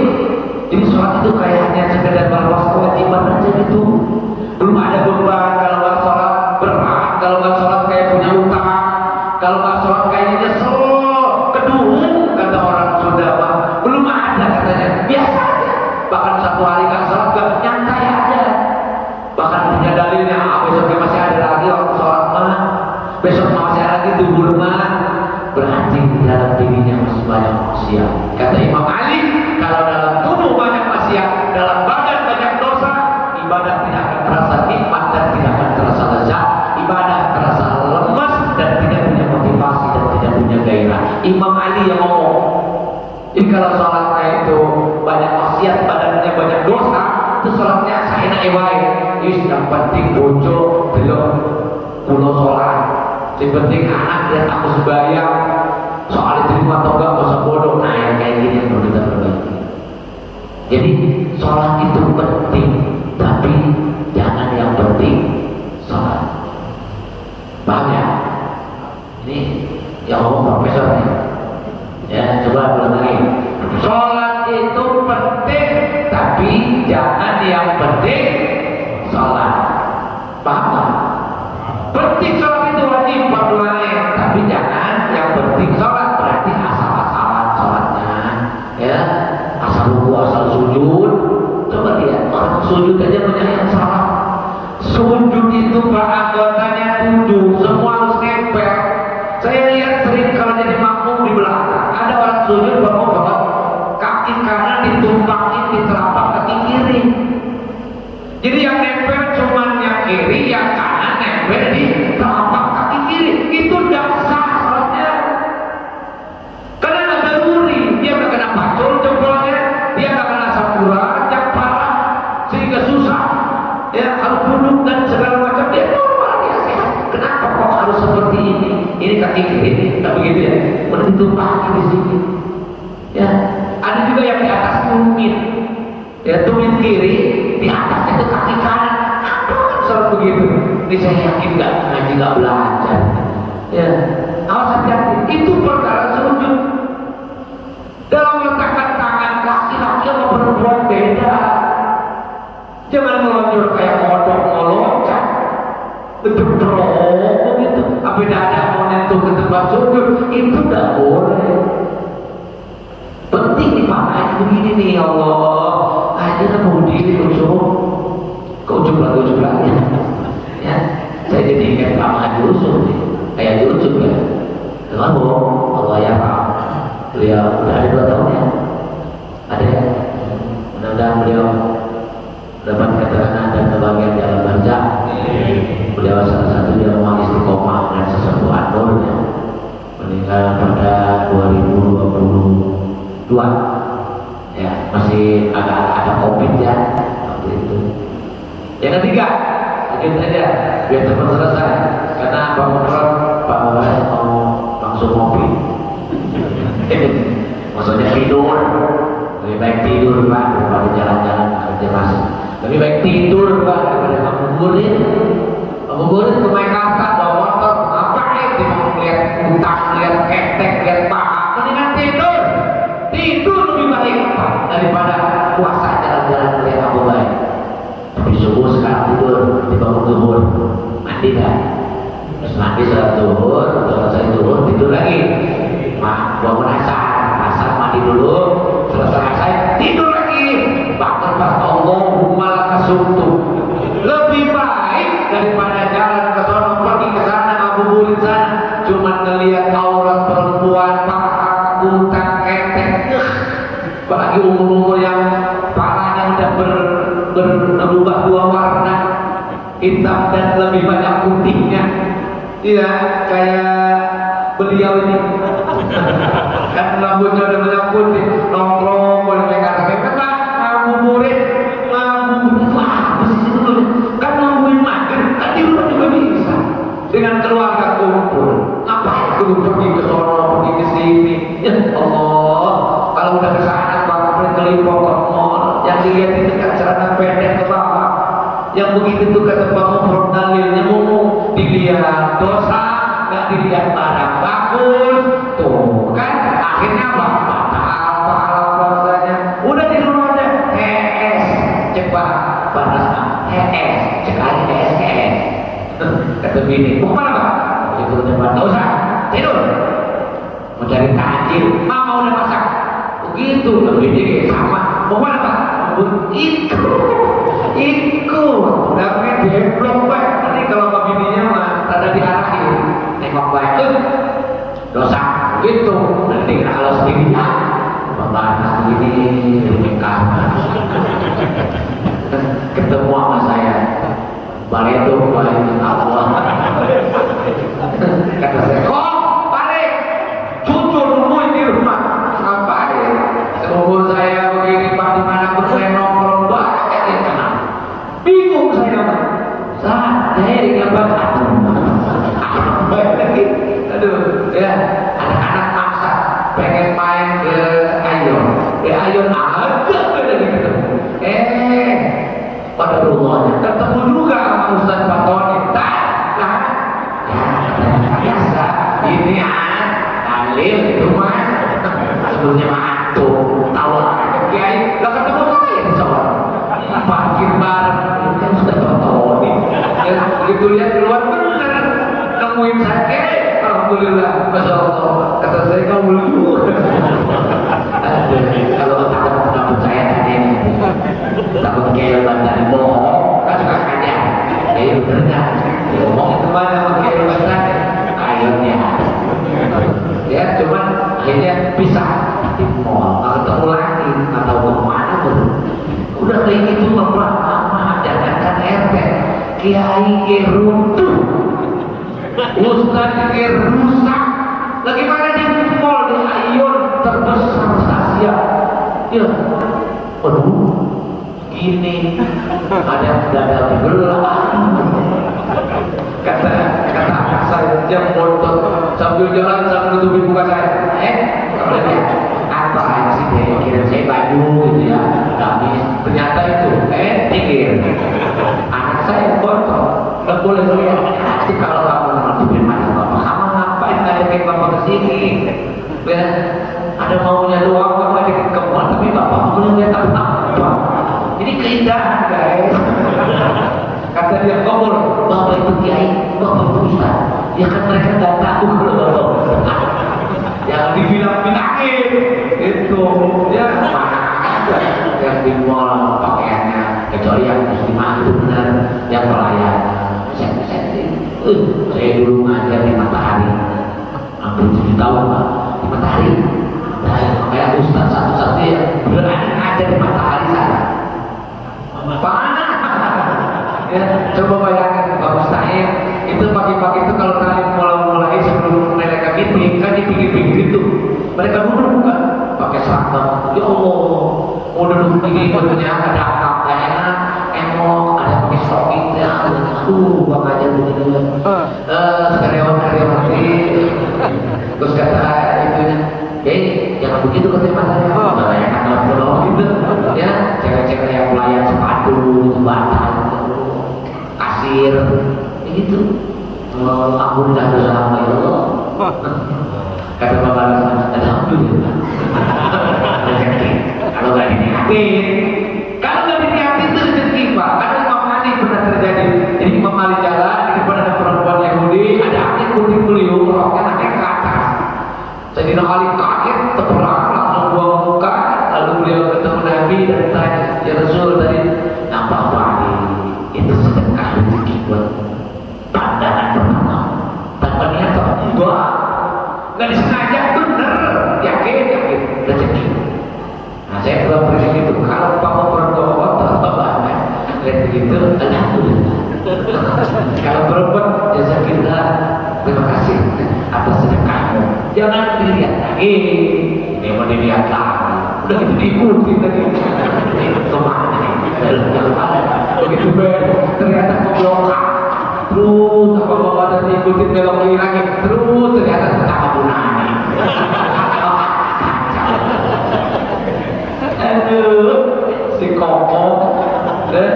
Jadi sholat itu kayak hanya sekedar melepas kewajiban aja gitu. Belum ada beban kalau nggak sholat, berat kalau nggak sholat kayak punya utang, kalau nggak sholat kayaknya nyesel, kedua kata orang Sunda Pak. Belum ada katanya, biasa aja. Bahkan satu hari nggak sholat gak nyantai aja. Bahkan punya dalilnya, besoknya masih ada lagi waktu sholat mah, besok masih ada lagi tubuh mah. Berarti di dalam dirinya masih banyak maksiat. Kata Imam Ali, kalau dalam tubuh banyak maksiat, dalam badan banyak dosa, ibadah tidak akan terasa nikmat dan tidak akan terasa lezat. Ibadah terasa lemas dan tidak punya motivasi dan tidak punya gairah. Imam Ali yang ngomong. Jadi kalau sholatnya itu banyak maksiat, badannya banyak dosa, itu sholatnya saena ewae. Yang penting bojo belum pulau sholat. Yang penting anak dan aku sembahyang. Soal diterima atau enggak masa bodoh. Nah yang kayak gini yang perlu kita perbaiki. Jadi sholat itu penting, tapi jangan yang penting sholat. Paham ya? Ini yang ngomong profesor nih. Ya coba ulang lagi. Sholat itu penting, tapi jangan yang penting sholat. Paham nggak? Penting sholat itu wajib fardu'ain, tapi jangan yang penting sholat. Berarti asal-asalan sholatnya, ya asal ruku, asal sujud. Coba lihat orang sujud aja banyak yang salah. Sujud itu Pak anggotanya 7, semua harus nempel. Saya lihat sering kalau jadi makmum di belakang ada orang sujud bangun bahwa kaki kanan ditumpangin di telapak kaki kiri. Jadi yang nempel cuma yang kiri, yang kanan nempel di telapak kaki kiri. Itu dasar sholatnya. Karena nggak daruri, dia nggak kena pacul jempolnya, dia nggak kena sapuran yang parah sehingga susah. Ya harus duduk dan segala macam, dia normal, dia sehat. Kenapa kok harus seperti ini? Ini kaki kiri, nggak begitu ya? Udah ditumpahkan di sini. Ya, ada juga yang di atas tumit. Ya tumit kiri, di atasnya itu kaki kanan. Apa selalu begitu? Ini saya yakin nggak ngaji nggak belajar. Ya, awas hati-hati. Itu perkara sujud. Dalam meletakkan tangan laki-laki sama perempuan beda. Jangan melonjor kayak kodok meloncat. Bedek begitu. Apa dada mau nyentuh ke tempat sujud? Itu nggak boleh. Penting dipakai begini nih ya Allah. Aja kan mau diri ujung, ujung lagi. Ya, saya jadi ingat Pak Haji Usum nih, kayak di ujung ya. Dengan Allah ya Pak, beliau udah ada 2 tahun ya, ada ya. Mudah-mudahan beliau dapat keterangan dan kebahagiaan di alam barzakh. Beliau salah satunya orang istiqomah dan sesuatu anurnya. Meninggal pada 2022. Ya, masih agak ada COVID ya waktu itu. Yang ketiga, lanjut aja biar cepat selesai. Karena Pak Mufrad, Pak Mufrad mau langsung ngopi. Maksudnya tidur. Lebih baik tidur Pak daripada jalan-jalan kerja masuk. Lebih baik tidur Pak daripada ngabuburit. Ngabuburit ke Maikarta bawa motor, ngapain? Dia mau lihat utang, lihat ketek, lihat paha. Mendingan tidur. Tidur lebih baik Pak daripada puasa jalan-jalan melihat Abu baik. Tapi subuh sekarang tidur, dibangun zuhur, mandi kan? Terus mandi sholat zuhur, selesai zuhur tidur lagi. Bangun asar mandi dulu, selesai asar tidur lagi. Bahkan pas Allahumma lakasumtu. Lebih baik daripada jalan ke sana, pergi ke sana, ngabuburit sana, cuma ngelihat aurat perempuan, paha, utang, ketek. Apalagi umur-umur yang parahnya udah berubah 2 warna, hitam dan lebih banyak putihnya. Iya, kayak beliau ini. Kan rambutnya udah banyak putih, nongkrong boleh pegang apa? Ngabuburit, apa sih itu? Kan nungguin makan, kan di rumah juga bisa. Dengan keluarga kumpul, ngapain kudu pergi ke sono, pergi ke sini? Ya Allah, kalau udah ke sana kelipok ke mall, yang dilihat itu kan celana pendek ke bawah. Yang begitu tuh kata Pak Mufrad dalilnya umum, dilihat dosa nggak dilihat barang bagus, tuh kan akhirnya batal puasanya. Udah di rumah aja, cepat batas sekali kata bini, mau kemana Pak? Itu cepat, nggak usah tidur, mau cari takjil, mama udah masak. Begitu, lebih dikit sama, mau kemana Pak? Ikut, tapi deblok Pak. Nanti kalau ke bininya mah tanda diarahin, nengok baik, dosa, gitu. Nanti kalau sendirinya, membahas begini, nikah. Ketemu sama saya, balik tuh balik Allah. Kata saya, kok balik, cucu dulu di rumah, ngapain? Seumur saya begini, Pak, dimanapun saya nongkrong banyak yang kenal. Bingung saya, saya digambar, aduh, ya, anak-anak maksa pengen main ke Ayon, ada lagi ketemu. Pada rumahnya ketemu juga sama Ustaz Fatoni. Nah, biasa ini alim itu mas sebelumnya mantu tawaran kiai lah ketemu saya di sana parkir bareng kan Ustaz Fatoni ya begitu lihat keluar bener nemuin saya alhamdulillah masya Allah kata saya kamu lucu. Kalau takut nggak percaya tadi takut kayak bandar bohong kan suka kaya ya bener kan bohong itu mana kayak bandar kayaknya ya cuman akhirnya pisah di mall nggak ketemu lagi nggak tahu kemana tuh udah kayak gitu lama jangankan RT kiai runtuh Ustaz rusak lagi mana di mall di Ayon terbesar Asia ya aduh gini ada dada dibelah kata anak saya yang motor sambil jalan sambil nutupi muka saya kalau dia apa sih dia kira saya baju gitu ya tapi ternyata itu pikir anak saya motor nggak boleh lihat pasti kalau kamu nutupin mata bapak kamu ngapain ngajakin bapak kesini ya ada maunya doang bapak di kemana tapi bapak boleh lihat apa ini keindahan guys kata dia ngomong bapak itu kiai bapak itu ustaz ya kan mereka nggak tahu kalau bapak ustaz yang dibilang-bilangin itu ya mana ada yang di mall pakaiannya kecuali yang muslimah itu benar yang pelayan saya dulu ngajar di Matahari hampir 7 tahun Pak di Matahari kayak ustaz satu-satunya berani ngajar di Matahari sana panas ya coba bayangkan Pak Mustahil itu pagi-pagi itu kalau kalian mulai sebelum mereka meeting kan di pinggir-pinggir itu mereka duduk kan pakai seragam ya Allah mau duduk begini bajunya ada akak gak enak emok ada pakai stok gitu ya bang aja begini karyawan terus kata itunya jangan begitu katanya matanya banyak anak bodoh gitu ya cewek-cewek yang pelayan sepatu bantal kasir begitu ampun dah bersama ya Allah kata bapak alhamdulillah rezeki kalau nggak diniatin itu rezeki Pak karena Imam Ali pernah terjadi jadi Imam Ali jalan di depan ada perempuan Yahudi ada angin kuning beliau roknya naik ke atas Sayyidina Ali kaget terperang langsung buang muka lalu beliau ketemu Nabi dan tanya ya Rasul tadi nampak apa itu sedekah rezeki buat pandangan pertama tanpa niat enggak disengaja bener yakin rezeki nah saya pulang bersih itu kalau kamu perempuan kotor banget lihat begitu alhamdulillah kalau perempuan jazakillah terima kasih atas sedekahmu jangan dilihat lagi ini mau dilihat lagi udah gitu diikuti tadi kemana nih begitu ternyata keblokak terus apa bapak dan ikutin belok lagi terus ternyata tetap abunani aduh si kokok dan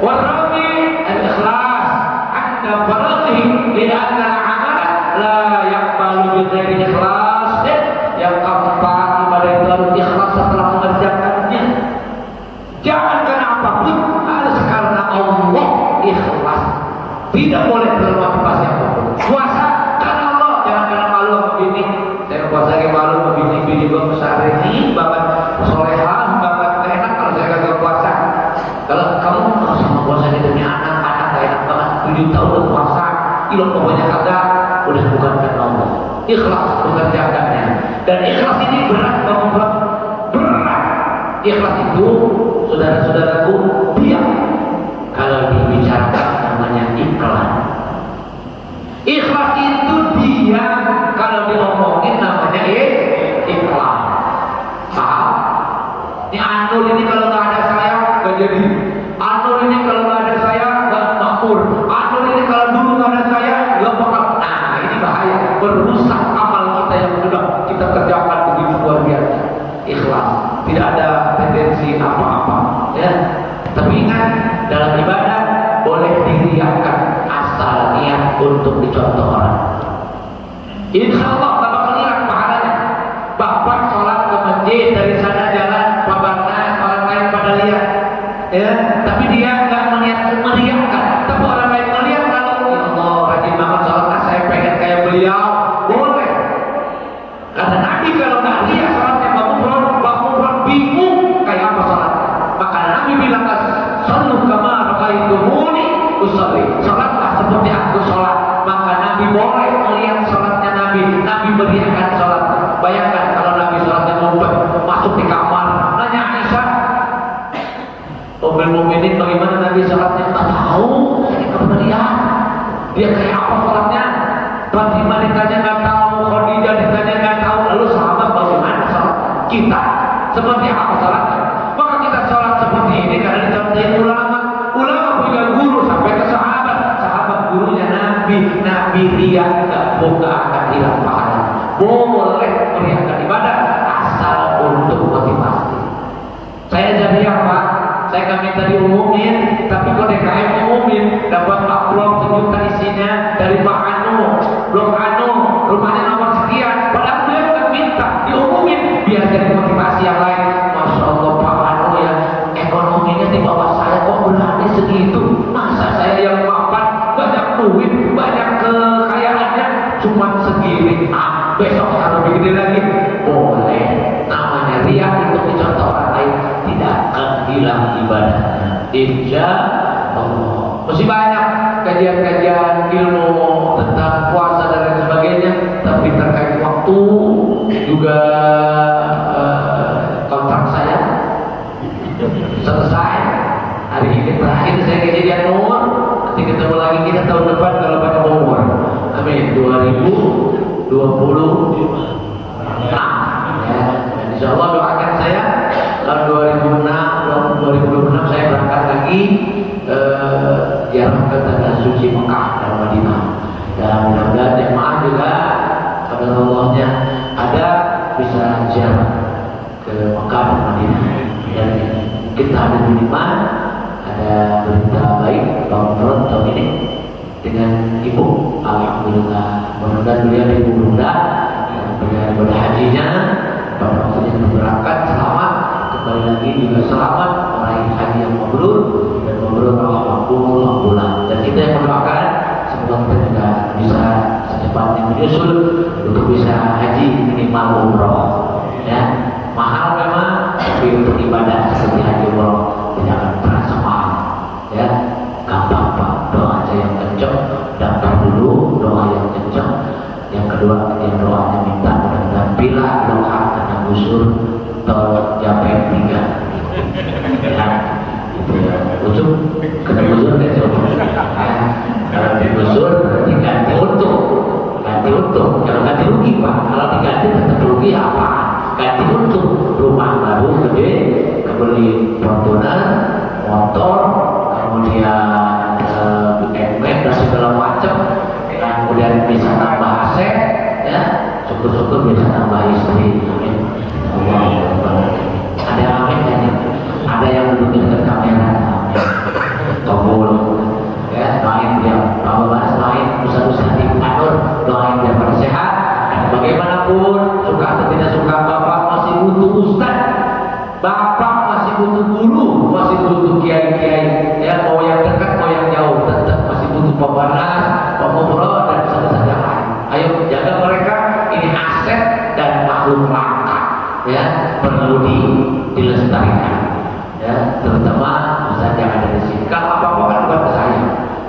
warami al-ikhlas anda farati lianna amal la menjadi ikhlas ya. Yang keempat, ibadah itu harus ikhlas setelah mengerjakannya. Jangan karena apapun, harus karena Allah ikhlas. Tidak boleh termotivasi apapun. Puasa karena Allah, jangan karena malu sama bini. Saya puasa lagi malu sama bini gua besar ini banget, solehan banget, enak kalau saya kagak puasa. Kalau kamu sama puasa demi anak gak enak banget. 7 tahun udah puasa, ilah pokoknya kagak, udah bukan karena Allah. Ikhlas mengerjakannya. Dan ikhlas ini berat banget, berat. Ikhlas itu, saudara-saudaraku, diam. Kalau dibicarakan namanya iklan. Ikhlas itu diam. Kalau diomongin namanya iklan. Paham? Ini Anur ini kalau nggak ada saya nggak jadi. Anur ini kalau nggak ada saya nggak makmur. Anur ini kalau dulu nggak ada saya nggak bakal. Nah ini bahaya. Merusak amal kita yang sudah kita kerjakan begitu luar biasa. Ikhlas. Tidak ada tendensi apa-apa. Ya. Tapi ingat, dalam ibadah boleh diriakan asal niat untuk dicontoh orang. Insya Allah tak bakal hilang pahalanya. Bapak sholat ke masjid, dari sana jalan Babarnas, orang lain pada lihat, ya. Tapi dia nggak meriahkan. Tapi orang lain melihat, kalau ya Allah rajin banget sholat, saya pengen kayak beliau, boleh. Karena Nabi kalau nggak lihat sholatnya Bang bingung kayak apa sholat. Maka Nabi bilang, "Sallu kama ra'aitumuni usolli." Sholatlah seperti aku sholat. Maka Nabi boleh melihat sholatnya Nabi. Nabi meriahkan sholat. Bayangkan kalau Nabi sholatnya ngumpet, masuk di kamar, nanya Aisyah, mukminin bagaimana Nabi sholatnya? Tak tahu, saya nggak pernah lihat. Dia kayak apa sholatnya? Fatimah ditanya nggak tahu, Khadijah ditanya nggak tahu. Lalu sahabat bagaimana sholat kita? Seperti apa sholatnya? Maka kita sholat seperti ini karena dicontohin ulama. Ulama punya guru sampai ke sahabat. Sahabat gurunya Nabi riak nggak akan hilang pahala. Boleh meriahkan ibadah asal untuk motivasi. Saya jadi apa? Saya nggak minta diumumin, tapi kalau DKM umumin, dapat upload sejuta isinya dari Pak Anu, Blok Anu, rumahnya nomor sekian. Padahal dia nggak minta diumumin, biar jadi motivasi yang lain. Masya Allah Pak Anu ya, ekonominya di bawah saya kok berani segitu. Masa saya yang mapan, banyak duit, banyak kekayaannya, cuma segini. Besok kalau begini lagi, boleh. Namanya riak untuk dicontoh orang lain, tidak akan hilang ibadahnya. Insya Allah. Masih banyak kajian-kajian ilmu tentang puasa dan lain sebagainya, tapi terkait waktu juga kontrak saya selesai. Hari ini terakhir saya kejadian nomor. Nanti ketemu lagi kita tahun depan kalau banyak umur. Amin. 2020. Ya, insya Allah doakan saya tahun 2026 saya berangkat lagi ziarah ke tanah suci Mekah dan Madinah. Dan mudah-mudahan jemaah juga pada Allahnya ada bisa ziarah ke Mekah dan Madinah. Dan kita ada di Iman, ada berita baik tahun ini dengan ibu. Alhamdulillah, mudah-mudahan beliau ibu Bunda dan pada hajinya pada waktunya berangkat selamat, kembali lagi juga selamat meraih haji yang mabrur dan mabrur alhamdulillah. Dan kita yang mendoakan semoga kita juga bisa secepatnya menyusul untuk bisa haji minimal umroh. Ya, mahal memang, tapi untuk ibadah seperti haji umroh tidak akan terasa mahal. Ya, gampang Pak, doa aja yang kencang, daftar dulu doa yang kencang. Yang kedua, yang doanya minta mudah-mudahan bila doa kena busur tol Japek 3. Ya, itu ya. Busur kena busur kan coba. Ya, kalau digusur berarti ganti untung. Ganti untung, jangan ganti rugi Pak. Kalau diganti tetap rugi apa? Ganti untung. Rumah baru gede, kebeli Fortuner, motor, kemudian MX dan segala macam. Kemudian bisa tambah aset, ya, syukur-syukur bisa tambah istri. Amin. Allah. Ada amin kan? Ada yang duduk dekat kamera. Tombol, ya, doain dia. Kalau bahas lain, usah-usah di kantor, doain dia pada sehat. Dan bagi pun suka atau tidak suka, bapak masih butuh ustaz, bapak masih butuh guru, masih butuh kiai-kiai, ya mau yang dekat mau yang jauh, tetap masih butuh pembanas, pemurah dan saja lain. Ayo jaga mereka, ini aset dan makhluk langka, ya perlu dilestarikan, ya terutama ustaz yang ada di sini. Kalau apa-apa kan bukan saya,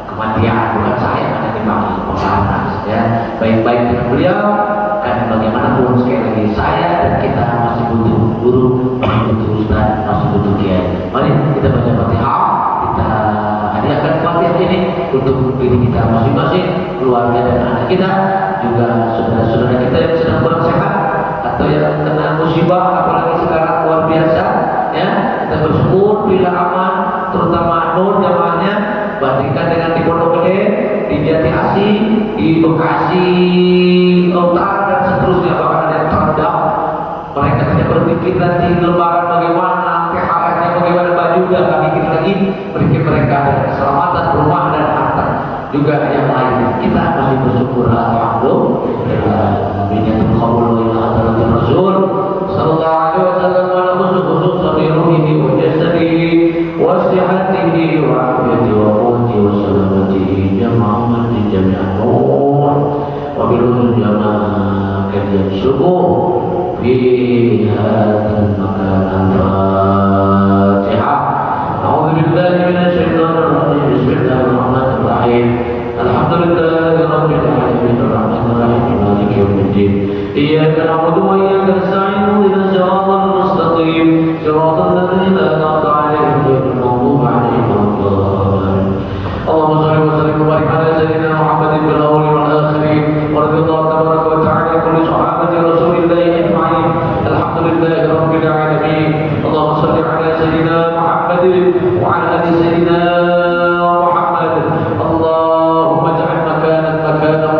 kematian bukan saya ada dipanggil pembanas, ya baik-baik dengan beliau. Dan bagaimanapun sekali lagi saya dan kita masih butuh guru, masih butuh ustaz, masih butuh kiai. Mari kita baca Fatihah, kita hadiahkan Fatihah ini untuk diri kita masing-masing, keluarga dan anak kita, juga saudara-saudara kita yang sedang kurang sehat atau yang kena musibah, apalagi sekarang luar biasa, ya kita bersyukur bila aman, terutama Nur jamaahnya, bandingkan dengan di Pondok Gede, di Jati Asih, di Bekasi Utara dan seterusnya, bahkan ada yang terendah. Mereka tidak berpikir nanti lebaran bagaimana, THR-nya bagaimana, baju udah kami bikin lagi, berpikir mereka ada keselamatan rumah dan harta juga yang lain. Kita masih bersyukur alhamdulillah. Binyatul qabul ila hadratir Rasul sallallahu alaihi wasallam wa ala khusus sadiruhi wa jasadihi wa sihhatihi wa afiyatihi wa quwwatihi wa salamatihi jama'an di jami'an nur wa bil jama'a kajian subuh fi hadzal makan al-fatihah. A'udzu billahi minasy syaithanir rajim. Bismillahirrahmanirrahim. Alhamdulillahi rabbil alamin arrahmanir rahim maliki yaumiddin. Iyyaka na'budu wa iyyaka nasta'in ihdinas siratal mustaqim siratal ladzina an'amta 'alaihim ghairil maghdubi 'alaihim waladdallin. Allahumma shalli wa sallim wa barik 'ala sayyidina Muhammadin fil awwalin wal akhirin wa radhiyallahu tabaraka wa ta'ala an kulli sahabati rasulillahi ajma'in. Alhamdulillahi rabbil alamin. Allahumma shalli 'ala sayyidina Muhammadin wa 'ala ali sayyidina Muhammad. Allahumma ij'al makanan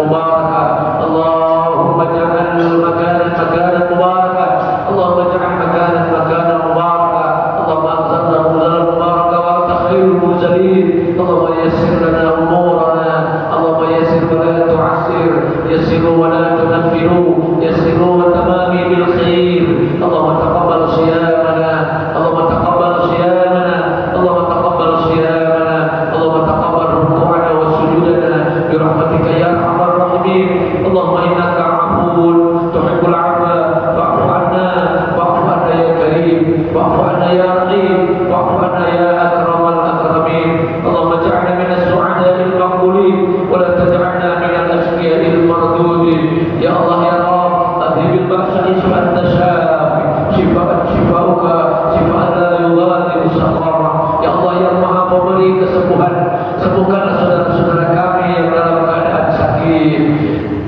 mubarakan. Allahumma ij'al makanan mubarakan. Allahumma ij'al makanan mubarakan. Allahumma anzilna munzalan mubarakan wa anta khairul munzilin. Allahumma yassir lana umurana. Allahumma yassir wa la tu'assir. Yassiru wa la tunaffiru. Yassiru wa tamami bil khair. Allahumma taqabbal siyamana. Allahumma taqabbal siyamana. Allahumma taqabbal siyamana. Allahumma taqabbal ruku'ana wa sujudana bi rahmatika ya arhamar rahimin. Allahumma innaka 'afuwun tuhibbul 'afwa fa'fu 'anna ya karim, wa'fu 'anna ya rahim, wa'fu 'anna ya akramal akramin. Allahumma ij'alna minas su'ada'il maqbulin wa la taj'alna minal ashqiya'il mardudin. Ya Allah ya Rabb, adhibil ba'sa wa anta syafi, shifa'uka shifa'an la yughadiru saqama. Ya Allah yang Maha Pemberi kesembuhan, sembuhkanlah saudara-saudara kami yang dalam keadaan sakit.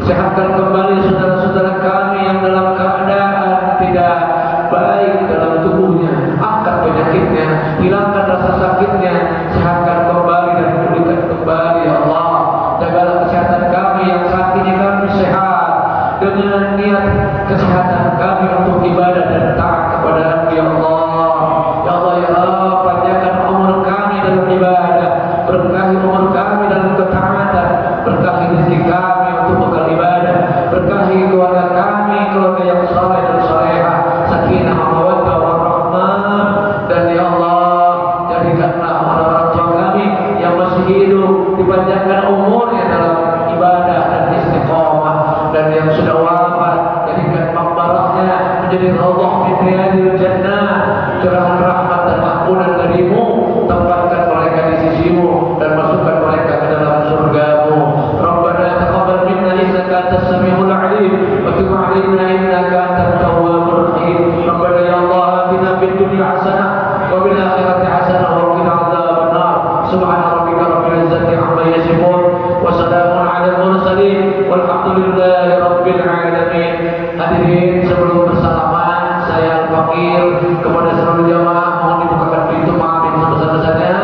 Sehatkan kembali saudara-saudara kami yang dalam keadaan tidak baik dalam tubuhnya. Angkat penyakitnya, hilangkan rasa sakitnya, sehatkan kembali dan pulihkan kembali ya Allah. Jagalah kesehatan kami yang saat ini kami sehat, dengan niat kesehatan kami untuk ibadah dan taat kepada ya Allah. Ya Allah ya Allah, panjangkan umur kami dalam ibadah, berkahi umur kami dalam ketaatan, berkahi rezeki kami untuk bekal ibadah, berkahi keluarga kami, keluarga yang saleh dan salehah, sakinah mawaddah warahmah. Dan ya Allah, jadikanlah orang-orang tua kami yang masih hidup dipanjangkan umurnya dalam ibadah dan istiqomah, dan yang sudah wafat jadikan maqbarahnya menjadi raudhah min riyadil jannah, curahan rahmat dan ampunan darimu. Tempatkan mereka di sisimu dan masukkan mereka ke dalam surgamu. Rabbana taqabbal minna innaka antas samiul alim wa tub 'alaina innaka antat tawwabur rahim. Rabbana ya Allah atina fid dunya hasanah wa fil akhirati hasanah wa qina adzabannar. Subhana rabbika rabbil izzati 'amma yasifun wa salamun 'alal mursalin walhamdulillahi rabbil alamin. Hadirin, sebelum bersalaman saya al-fakir kepada seluruh jamaah mohon dibukakan pintu maafin sebesar-besarnya.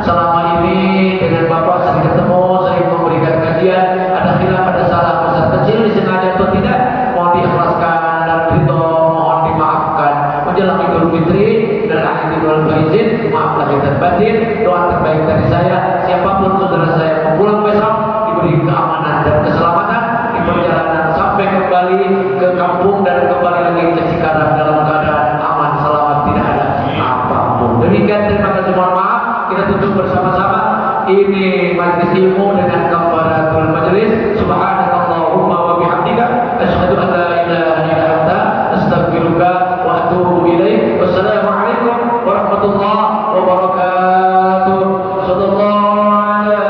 Selama ini dengan Bapak sering ketemu, sering memberikan kajian, ada khilaf, ada salah besar kecil, disengaja atau tidak, mohon diikhlaskan dan ridho, mohon dimaafkan. Menjelang Idul Fitri dan Aidil Faizin, maaf lahir dan batin. Doa terbaik dari saya, siapapun saudara saya mau pulang besok diberi keamanan dan keselamatan di perjalanan sampai kembali ke ke kampung dan kembali lagi ke Cikarang dalam keadaan aman, selamat, tidak ada apapun. Demikian, terima kasih, mohon maaf. Kita tutup bersama-sama ini majlis ilmu dengan kafaratul majelis. Subhanakallahumma wa bihamdika asyhadu an la ilaha illa anta astaghfiruka wa atubu ilaik. Wassalamualaikum warahmatullahi wabarakatuh. Sallallahu ala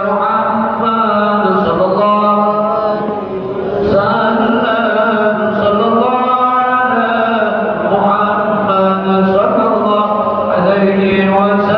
Muhammad sallallahu sallallahu ala Muhammad sallallahu alaihi wasallam.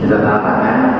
Kita tahan,